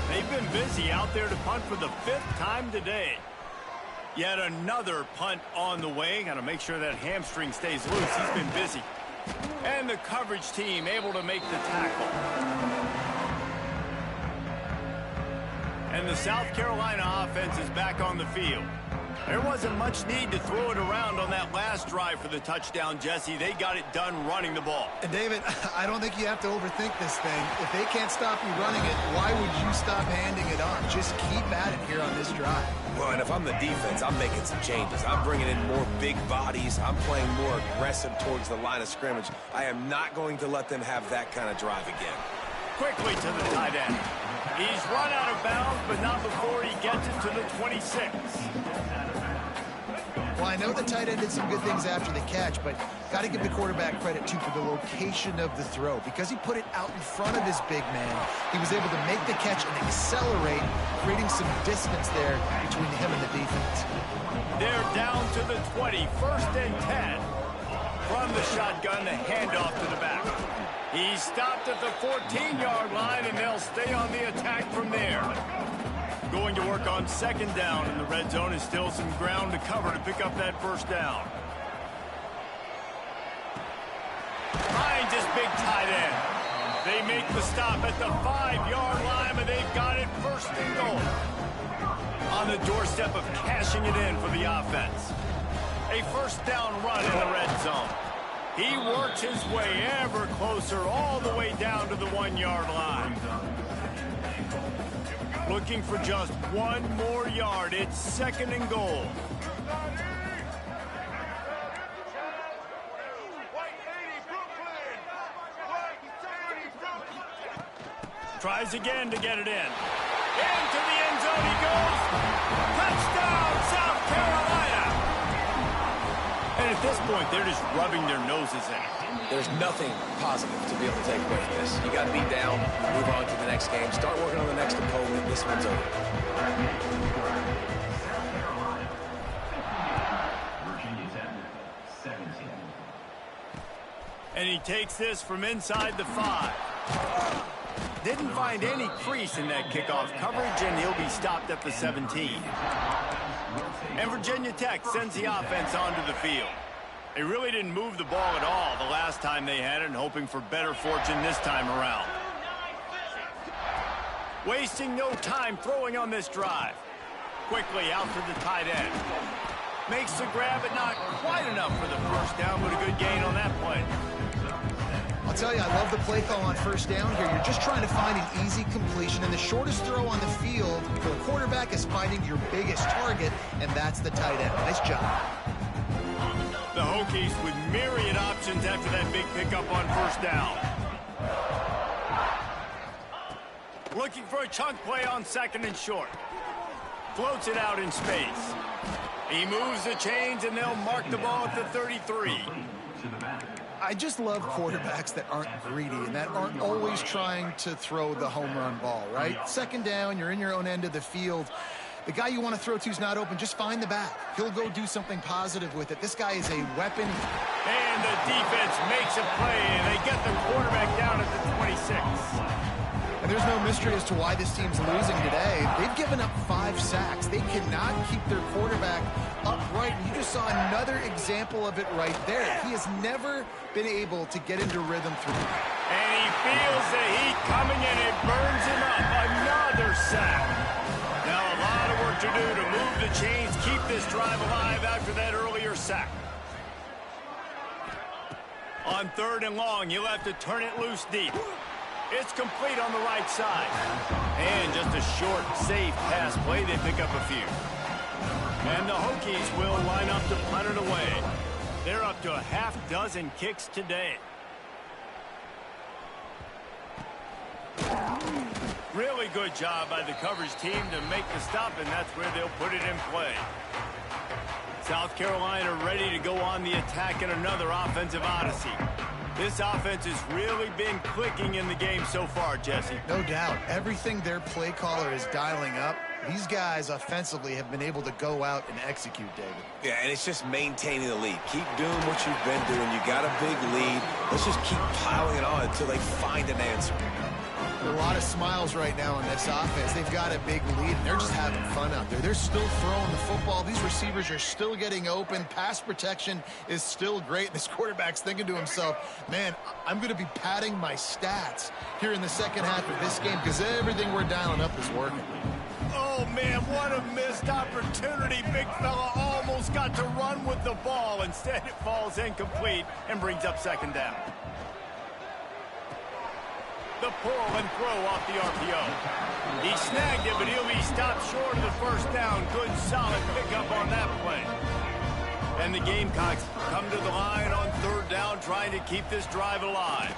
[SPEAKER 1] They've been busy out there to punt for the 5th time today. Yet another punt on the way. Got to make sure that hamstring stays loose. He's been busy. And the coverage team able to make the tackle. And the South Carolina offense is back on the field. There wasn't much need to throw it around on that last drive for the touchdown, Jesse. They got it done running the ball.
[SPEAKER 2] And David, I don't think you have to overthink this thing. If they can't stop you running it, why would you stop handing it on? Just keep at it here on this drive.
[SPEAKER 3] Well, and if I'm the defense, I'm making some changes. I'm bringing in more big bodies. I'm playing more aggressive towards the line of scrimmage. I am not going to let them have that kind of drive again.
[SPEAKER 1] Quickly to the tight end. He's run out of bounds, but not before he gets it to the 26.
[SPEAKER 2] Well, I know the tight end did some good things after the catch, but got to give the quarterback credit, too, for the location of the throw. Because he put it out in front of his big man, he was able to make the catch and accelerate, creating some distance there between him and the defense.
[SPEAKER 1] They're down to the 20, 1st and 10. From the shotgun, the handoff to the back. He stopped at the 14-yard line, and they'll stay on the attack from there. Going to work on 2nd down, and the red zone is still some ground to cover to pick up that 1st down. Finds his big tight end. They make the stop at the 5-yard line, but they've got it 1st and goal. On the doorstep of cashing it in for the offense. A 1st down run in the red zone. He works his way ever closer all the way down to the 1-yard line. Looking for just 1 more yard. It's 2nd and goal. Tries again to get it in. Into the end zone he goes. Touchdown, South Carolina. And at this point, they're just rubbing their noses in.
[SPEAKER 3] There's nothing positive to be able to take away from this. You got to beat down, move on to the next game, start working on the next opponent. This one's over.
[SPEAKER 1] And he takes this from inside the 5. Didn't find any crease in that kickoff coverage, and he'll be stopped at the 17. And Virginia Tech sends the offense onto the field. They really didn't move the ball at all the last time they had it, and hoping for better fortune this time around. Wasting no time throwing on this drive. Quickly out to the tight end. Makes the grab, but not quite enough for the 1st down, but a good gain on that play.
[SPEAKER 2] I'll tell you, I love the play call on 1st down here. You're just trying to find an easy completion, and the shortest throw on the field for a quarterback is finding your biggest target, and that's the tight end. Nice job.
[SPEAKER 1] The Hokies with myriad options after that big pickup on 1st down. Looking for a chunk play on 2nd and short. Floats it out in space. He moves the chains, and they'll mark the ball at the 33.
[SPEAKER 2] I just love quarterbacks that aren't greedy and that aren't always trying to throw the home run ball, right? 2nd down, you're in your own end of the field. The guy you want to throw to is not open. Just find the back. He'll go do something positive with it. This guy is a weapon.
[SPEAKER 1] And the defense makes a play, and they get the quarterback down at the 6.
[SPEAKER 2] And there's no mystery as to why this team's losing today. They've given up 5 sacks. They cannot keep their quarterback upright. You just saw another example of it right there. He has never been able to get into rhythm through.
[SPEAKER 1] And he feels the heat coming and it burns him up. Another sack. Now a lot of work to do to move the chains, keep this drive alive after that earlier sack. On 3rd and long, he'll have to turn it loose deep. It's complete on the right side. And just a short, safe pass play. They pick up a few. And the Hokies will line up to punt it away. They're up to a half-dozen kicks today. Really good job by the coverage team to make the stop, and that's where they'll put it in play. South Carolina ready to go on the attack in another offensive odyssey. This offense has really been clicking in the game so far, Jesse.
[SPEAKER 2] No doubt. Everything their play caller is dialing up, these guys offensively have been able to go out and execute, David.
[SPEAKER 3] Yeah, and it's just maintaining the lead. Keep doing what you've been doing. You got a big lead. Let's just keep piling it on until they find an answer.
[SPEAKER 2] A lot of smiles right now on this offense. They've got a big lead, and they're just having fun out there. They're still throwing the football. These receivers are still getting open. Pass protection is still great. This quarterback's thinking to himself, man, I'm going to be padding my stats here in the second half of this game because everything we're dialing up is working.
[SPEAKER 1] Oh, man, what a missed opportunity. Big fella almost got to run with the ball. Instead, it falls incomplete and brings up 2nd down. The pull and throw off the RPO. He snagged it, but he'll be stopped short of the 1st down. Good, solid pickup on that play. And the Gamecocks come to the line on 3rd down, trying to keep this drive alive.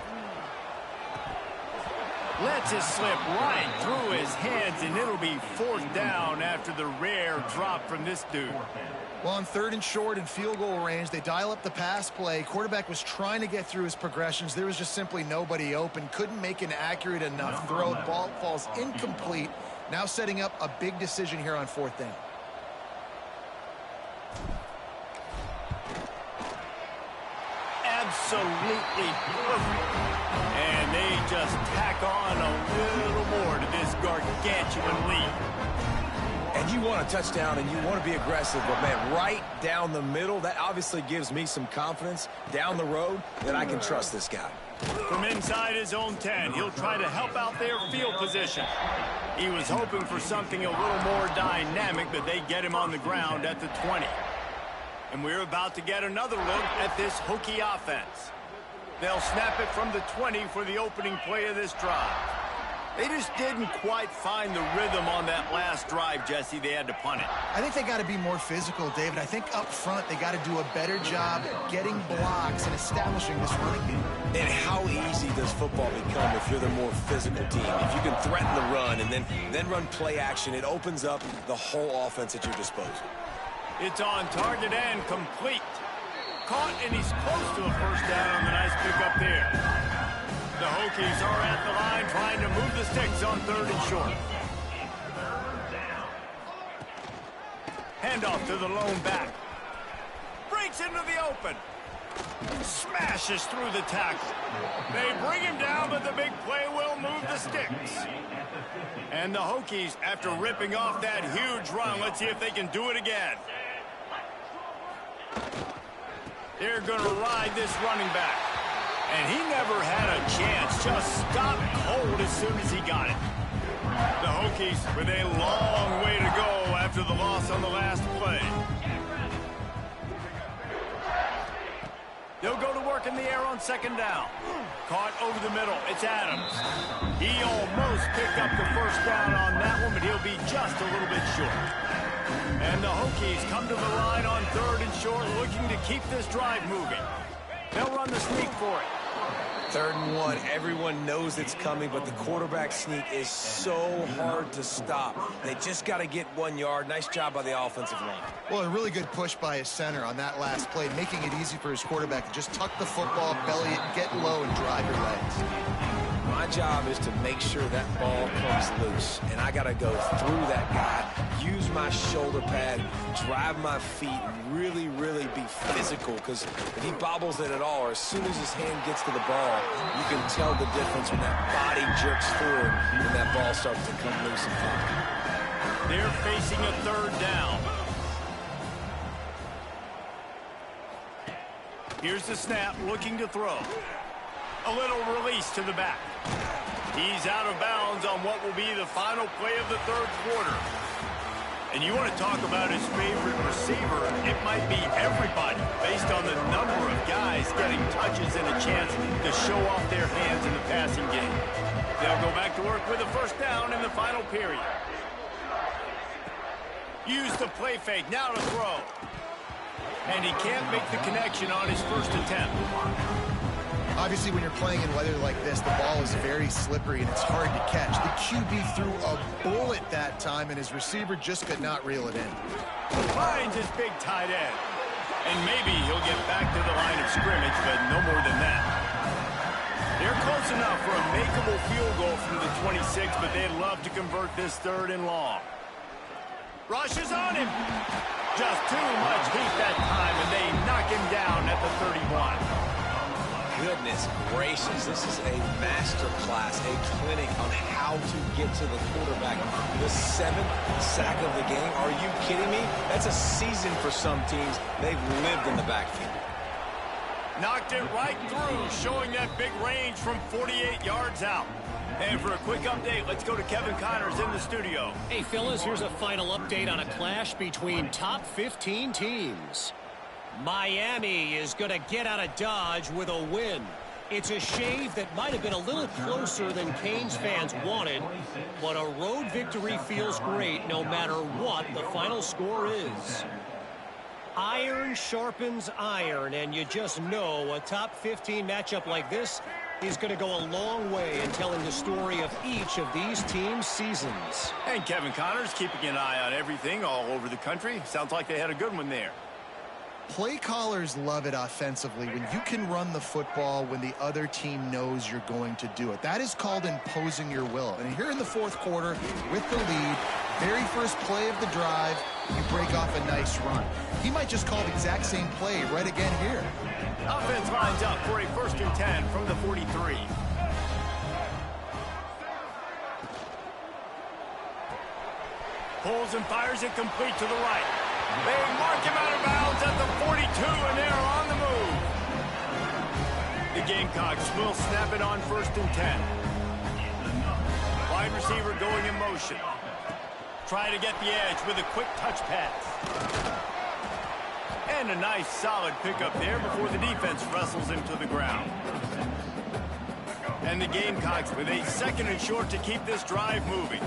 [SPEAKER 1] Lets it slip right through his hands, and it'll be 4th down after the rare drop from this dude.
[SPEAKER 2] Well, on 3rd and short and field goal range, they dial up the pass play. Quarterback was trying to get through his progressions. There was just simply nobody open. Couldn't make an accurate enough throw. Ball falls incomplete. Now setting up a big decision here on 4th down.
[SPEAKER 1] Absolutely perfect. And they just tack on a little more to this gargantuan lead.
[SPEAKER 3] And you want a touchdown and you want to be aggressive, but man, right down the middle, that obviously gives me some confidence down the road that I can trust this guy.
[SPEAKER 1] From inside his own 10, he'll try to help out their field position. He was hoping for something a little more dynamic, but they get him on the ground at the 20. And we're about to get another look at this Hokie offense. They'll snap it from the 20 for the opening play of this drive. They just didn't quite find the rhythm on that last drive, Jesse. They had to punt it.
[SPEAKER 2] I think they got to be more physical, David. I think up front they got to do a better job getting blocks and establishing this running game.
[SPEAKER 3] And how easy does football become if you're the more physical team? If you can threaten the run and then run play action, it opens up the whole offense at your disposal.
[SPEAKER 1] It's on target and complete. Caught, and he's close to a 1st down on the nice pickup there. The Hokies are at the line trying to move the sticks on 3rd and short. Handoff to the lone back. Breaks into the open. Smashes through the tackle. They bring him down, but the big play will move the sticks. And the Hokies, after ripping off that huge run, let's see if they can do it again. They're going to ride this running back. And he never had a chance. Just stopped cold as soon as he got it. The Hokies with a long way to go after the loss on the last play. They'll go to work in the air on 2nd down. Caught over the middle. It's Adams. He almost picked up the 1st down on that one, but he'll be just a little bit short. And the Hokies come to the line on 3rd and short, looking to keep this drive moving. They'll run the sneak for it.
[SPEAKER 3] 3rd and 1. Everyone knows it's coming, but the quarterback sneak is so hard to stop. They just got to get 1 yard. Nice job by the offensive line.
[SPEAKER 2] Well, a really good push by his center on that last play, making it easy for his quarterback to just tuck the football, belly it, get low, and drive your legs.
[SPEAKER 3] My job is to make sure that ball comes loose. And I got to go through that guy, use my shoulder pad, drive my feet, and really, really be physical. Because if he bobbles it at all, or as soon as his hand gets to the ball, you can tell the difference when that body jerks forward and that ball starts to come loose and fly.
[SPEAKER 1] They're facing a third down. Here's the snap, looking to throw. A little release to the back. He's out of bounds on what will be the final play of the third quarter. And you want to talk about his favorite receiver, it might be everybody, based on the number of guys getting touches and a chance to show off their hands in the passing game. They'll go back to work with a first down in the final period. Use the play fake, now to throw. And he can't make the connection on his first attempt.
[SPEAKER 2] Obviously, when you're playing in weather like this, the ball is very slippery and it's hard to catch. The QB threw a bullet that time, and his receiver just could not reel it in.
[SPEAKER 1] Finds his big tight end. And maybe he'll get back to the line of scrimmage, but no more than that. They're close enough for a makeable field goal from the 26, but they'd love to convert this third and long. Rushes on him. Just too much heat that time, and they knock him down at the 31.
[SPEAKER 3] Goodness gracious, this is a master class, a clinic on how to get to the quarterback. The 7th sack of the game, are you kidding me? That's a season for some teams. They've lived in the backfield.
[SPEAKER 1] Knocked it right through, showing that big range from 48 yards out. And for a quick update, let's go to Kevin Connors in the studio.
[SPEAKER 4] Hey, fellas, here's a final update on a clash between top 15 teams. Miami is going to get out of Dodge with a win. It's a shave that might have been a little closer than Canes fans wanted, but a road victory feels great no matter what the final score is. Iron sharpens iron, and you just know a top 15 matchup like this is going to go a long way in telling the story of each of these teams' seasons.
[SPEAKER 1] And Kevin Connors keeping an eye on everything all over the country. Sounds like they had a good one there.
[SPEAKER 2] Play callers love it offensively when you can run the football when the other team knows you're going to do it. That is called imposing your will. And here in the fourth quarter, with the lead, very first play of the drive, you break off a nice run. He might just call the exact same play right again here.
[SPEAKER 1] Offense lines up for a 1st and 10 from the 43. Pulls and fires it complete to the right. They mark him out of bounds at the 42, and they're on the move. The Gamecocks will snap it on 1st and 10. Wide receiver going in motion. Try to get the edge with a quick touch pass. And a nice solid pickup there before the defense wrestles him to the ground. And the Gamecocks with a 2nd and short to keep this drive moving.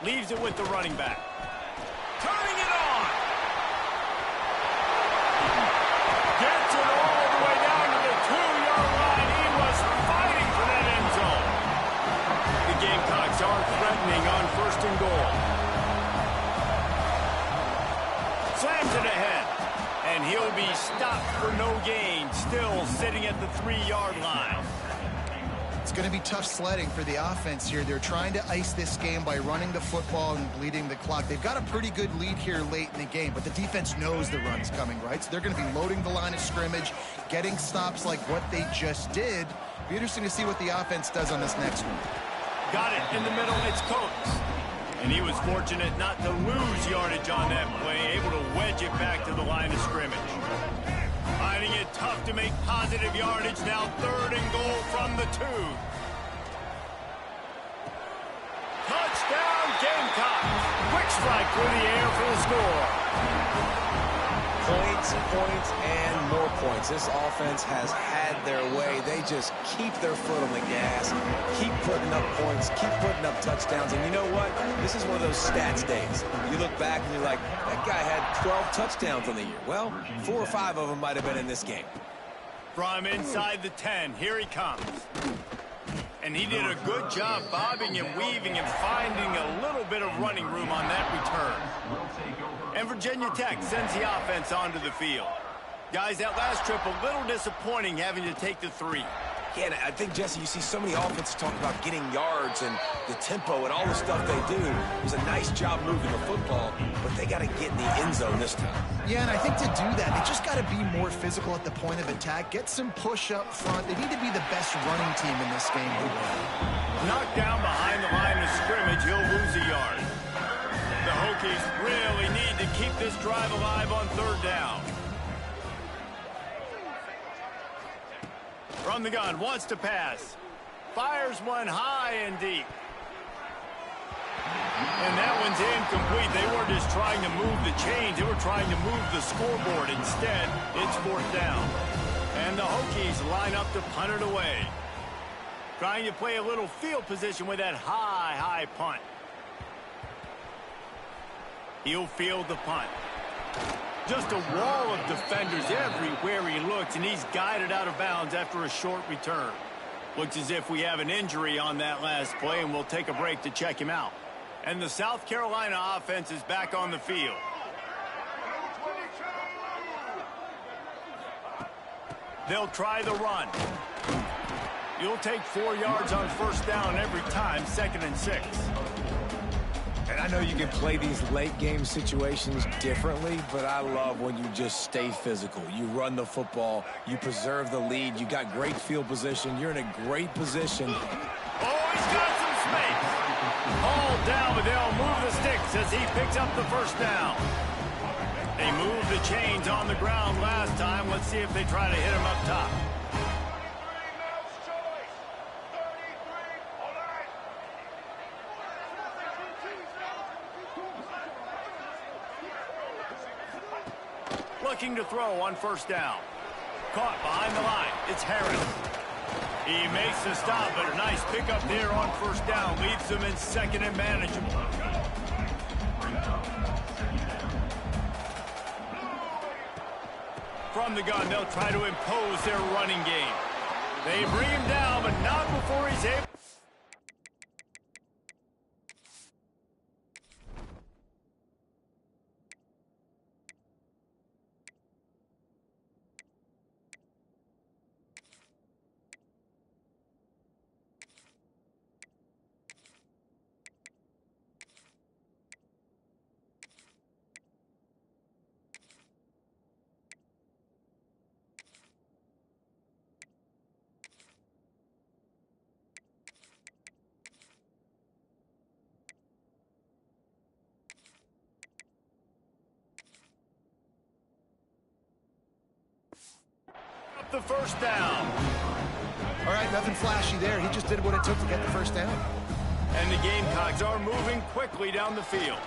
[SPEAKER 1] Leaves it with the running back. Turning it on. Gets it all the way down to the 2-yard line. He was fighting for that end zone. The Gamecocks are threatening on 1st and goal. Slams it ahead. And he'll be stopped for no gain. Still sitting at the 3-yard line.
[SPEAKER 2] It's going to be tough sledding for the offense here. They're trying to ice this game by running the football and bleeding the clock. They've got a pretty good lead here late in the game, but the defense knows the run's coming, right? So they're going to be loading the line of scrimmage, getting stops like what they just did. Be interesting to see what the offense does on this next one.
[SPEAKER 1] Got it in the middle. It's Coates. And he was fortunate not to lose yardage on that play, able to wedge it back to the line of scrimmage. Finding it tough to make positive yardage. Now 3rd and goal from the 2. Touchdown Gamecocks. Quick strike through the air for the score.
[SPEAKER 3] Points, points, and more points. This offense has had their way. They just keep their foot on the gas, keep putting up points, keep putting up touchdowns. And you know what? This is one of those stats days. You look back and you're like, that guy had 12 touchdowns on the year. Well, 4 or 5 of them might have been in this game.
[SPEAKER 1] From inside the 10, here he comes. And he did a good job bobbing and weaving and finding a little bit of running room on that return. And for Virginia Tech sends the offense onto the field. Guys, that last trip a little disappointing having to take the 3.
[SPEAKER 3] Yeah, and I think, Jesse, you see so many offenses talk about getting yards and the tempo and all the stuff they do. It was a nice job moving the football, but they got to get in the end zone this time.
[SPEAKER 2] Yeah, and I think to do that, they just got to be more physical at the point of attack, get some push up front. They need to be the best running team in this game to win.
[SPEAKER 1] Knocked down behind the line of scrimmage, he'll lose a yard. The Hokies really need to keep this drive alive on 3rd down. From the gun, wants to pass. Fires one high and deep. And that one's incomplete. They weren't just trying to move the chains. They were trying to move the scoreboard. Instead, it's 4th down. And the Hokies line up to punt it away. Trying to play a little field position with that high punt. He'll field the punt. Just a wall of defenders everywhere he looks, and he's guided out of bounds after a short return. Looks as if we have an injury on that last play, and we'll take a break to check him out. And the South Carolina offense is back on the field. They'll try the run. You'll take 4 yards on 1st down every time, 2nd and 6.
[SPEAKER 3] And I know you can play these late game situations differently, but I love when you just stay physical. You run the football, you preserve the lead, you got great field position, you're in a great position.
[SPEAKER 1] Oh, he's got some space. Hauled down, but they'll move the sticks as he picks up the 1st down. They moved the chains on the ground last time. Let's see if they try to hit him up top. Looking to throw on 1st down. Caught behind the line. It's Harris. He makes the stop, but a nice pickup there on 1st down. Leaves them in 2nd and manageable. From the gun, they'll try to impose their running game. They bring him down, but not before he's able. The 1st down.
[SPEAKER 2] All right, nothing flashy there. He just did what it took to get the 1st down.
[SPEAKER 1] And the Gamecocks are moving quickly down the field.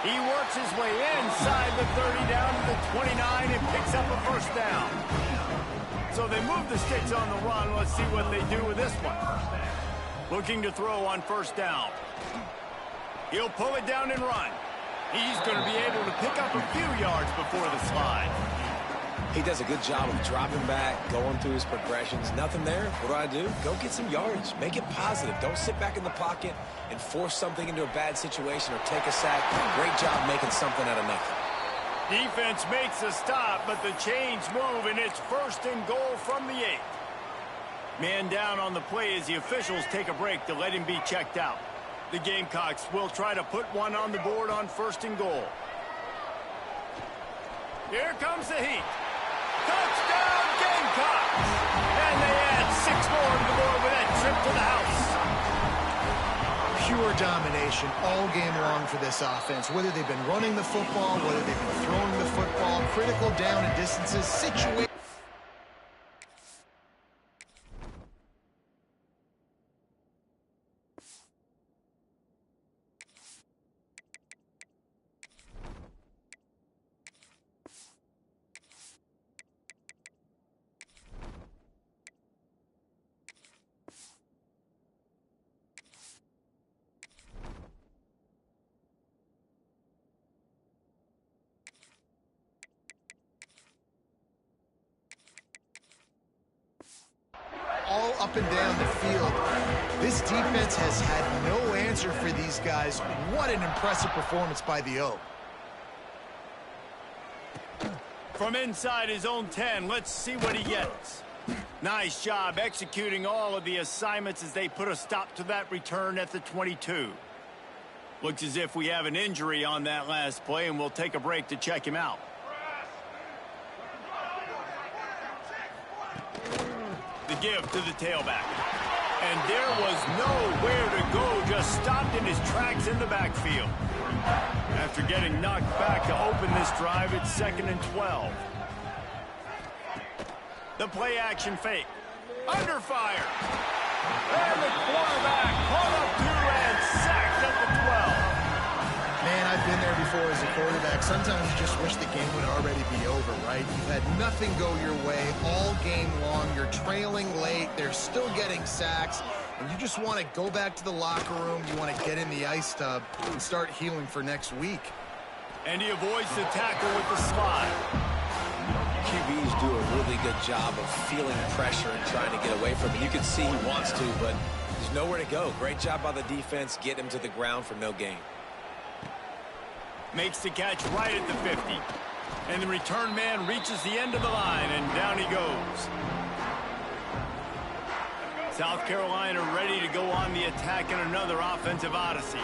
[SPEAKER 1] He works his way inside the 30 down to the 29 and picks up a 1st down. So they move the sticks on the run. Let's see what they do with this one. Looking to throw on 1st down. He'll pull it down and run. He's going to be able to pick up a few yards before the slide.
[SPEAKER 3] He does a good job of dropping back, going through his progressions. Nothing there. What do? Go get some yards. Make it positive. Don't sit back in the pocket and force something into a bad situation or take a sack. Great job making something out of nothing.
[SPEAKER 1] Defense makes a stop, but the chains move, and it's 1st and goal from the 8. Man down on the play as the officials take a break to let him be checked out. The Gamecocks will try to put one on the board on 1st and goal. Here comes the heat. Touchdown, Gamecocks! And they add 6 more to the board with that trip to the house.
[SPEAKER 2] Pure domination all game long for this offense. Whether they've been running the football, whether they've been throwing the football, critical down and distances, situation. up and down the field. This defense has had no answer for these guys. What an impressive performance by the O.
[SPEAKER 1] From inside his own 10, let's see what he gets. Nice job executing all of the assignments as they put a stop to that return at the 22. Looks as if we have an injury on that last play, and we'll take a break to check him out. The give to the tailback. And there was nowhere to go, just stopped in his tracks in the backfield. After getting knocked back to open this drive, it's 2nd and 12. The play action fake. Under fire. And the quarterback caught up to and sacked at the 12.
[SPEAKER 2] Man, I've been there before as a quarterback. Sometimes you just wish the game would already be over, right? You've had nothing go your way all game long. You're trailing late. They're still getting sacks. And you just want to go back to the locker room. You want to get in the ice tub and start healing for next week.
[SPEAKER 1] And he avoids the tackle with the slide.
[SPEAKER 3] QBs do a really good job of feeling pressure and trying to get away from it. You can see he wants to, but there's nowhere to go. Great job by the defense. Get him to the ground for no gain.
[SPEAKER 1] Makes the catch right at the 50. And the return man reaches the end of the line, and down he goes. South Carolina ready to go on the attack in another offensive odyssey.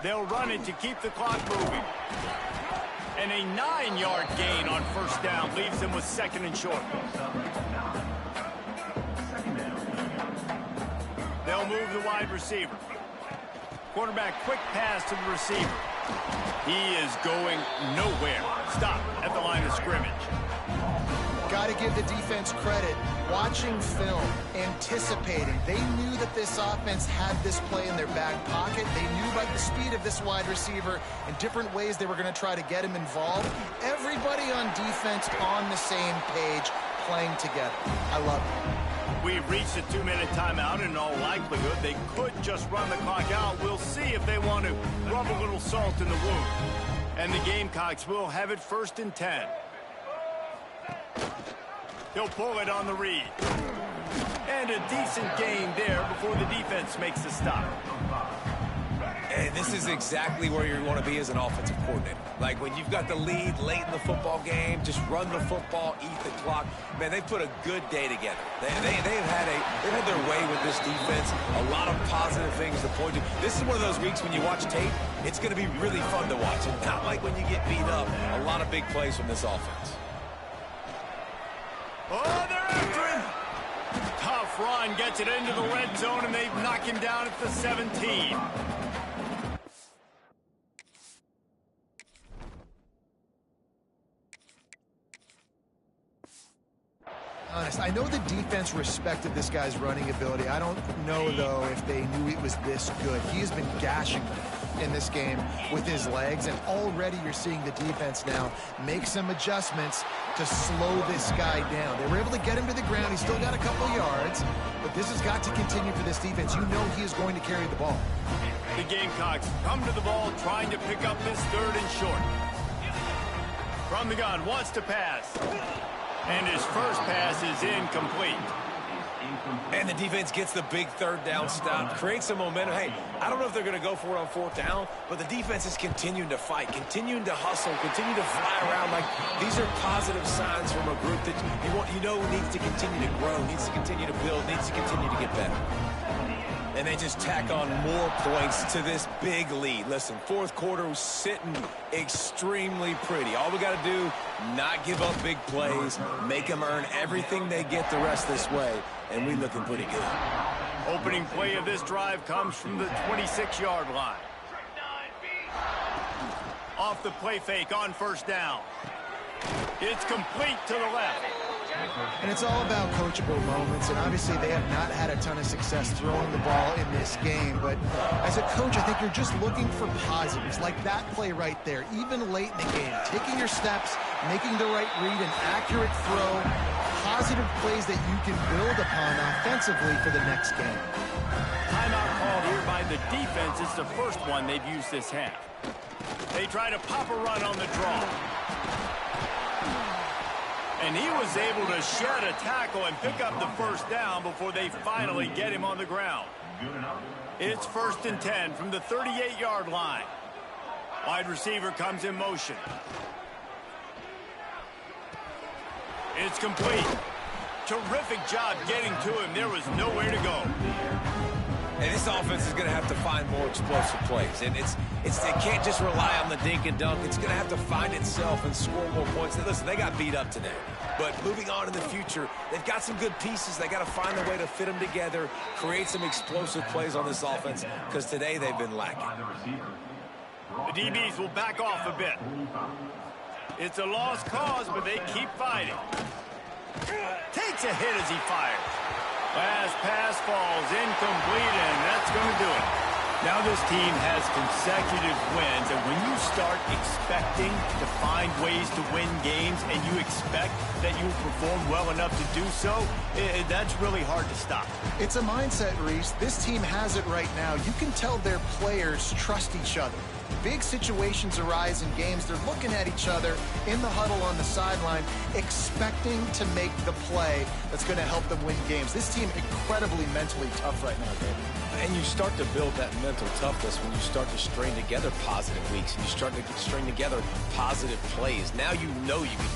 [SPEAKER 1] They'll run it to keep the clock moving. And a 9-yard gain on first down leaves them with 2nd and short. They'll move the wide receiver. Quarterback quick pass to the receiver. He is going nowhere. Stop at the line of scrimmage.
[SPEAKER 2] Got to give the defense credit. Watching film, anticipating. They knew that this offense had this play in their back pocket. They knew by the speed of this wide receiver and different ways they were going to try to get him involved. Everybody on defense on the same page, playing together. I love it.
[SPEAKER 1] We've reached a 2-minute timeout. In all likelihood, they could just run the clock out. We'll see if they want to rub a little salt in the wound. And the Gamecocks will have it 1st and 10. He'll pull it on the read. And a decent gain there before the defense makes the stop.
[SPEAKER 3] And this is exactly where you want to be as an offensive coordinator. Like when you've got the lead late in the football game, just run the football, eat the clock. Man, they've put a good day together. They've had their way with this defense. A lot of positive things to point to. This is one of those weeks when you watch tape, it's going to be really fun to watch. And not like when you get beat up. A lot of big plays from this offense.
[SPEAKER 1] Oh, they're after him. Tough run, gets it into the red zone, and they've knocked him down at the 17.
[SPEAKER 2] Honest, I know the defense respected this guy's running ability. I don't know, though, if they knew it was this good. He has been gashing them in this game with his legs, and already you're seeing the defense now make some adjustments to slow this guy down. They were able to get him to the ground. He's still got a couple yards, but this has got to continue for this defense. You know he is going to carry the ball.
[SPEAKER 1] The Gamecocks come to the ball trying to pick up this 3rd and short. From the gun, wants to pass. And his first pass is incomplete.
[SPEAKER 3] And the defense gets the big 3rd down stop, creates some momentum. Hey, I don't know if they're going to go for it on 4th down, but the defense is continuing to fight, continuing to hustle, continue to fly around. Like, these are positive signs from a group that you know needs to continue to grow, needs to continue to build, needs to continue to get better. And they just tack on more points to this big lead. Listen, 4th quarter was sitting extremely pretty. All we got to do, not give up big plays, make them earn everything they get the rest this way, and we looking pretty good.
[SPEAKER 1] Opening play of this drive comes from the 26-yard line. Off the play fake on 1st down. It's complete to the left.
[SPEAKER 2] And it's all about coachable moments, and obviously they have not had a ton of success throwing the ball in this game, but as a coach, I think you're just looking for positives, like that play right there, even late in the game, taking your steps, making the right read, an accurate throw, positive plays that you can build upon offensively for the next game.
[SPEAKER 1] Timeout called here by the defense. It's the first one they've used this half. They try to pop a run on the draw. And he was able to shed a tackle and pick up the first down before they finally get him on the ground. It's 1st and 10 from the 38-yard line. Wide receiver comes in motion. It's complete. Terrific job getting to him. There was nowhere to go.
[SPEAKER 3] And this offense is going to have to find more explosive plays. And it can't just rely on the dink and dunk. It's going to have to find itself and score more points. And listen, they got beat up today. But moving on in the future, they've got some good pieces. They got to find a way to fit them together, create some explosive plays on this offense, because today they've been lacking.
[SPEAKER 1] The DBs will back off a bit. It's a lost cause, but they keep fighting. Takes a hit as he fires. Last pass falls incomplete, and that's going to do it. Now this team has consecutive wins, and when you start expecting to find ways to win games and you expect that you will perform well enough to do so, that's really hard to stop.
[SPEAKER 2] It's a mindset, Reese. This team has it right now. You can tell their players trust each other. Big situations arise in games. They're looking at each other in the huddle on the sideline, expecting to make the play that's going to help them win games. This team incredibly mentally tough right now, David.
[SPEAKER 3] And you start to build that mental toughness when you start to string together positive weeks and you start to string together positive plays. Now you know you can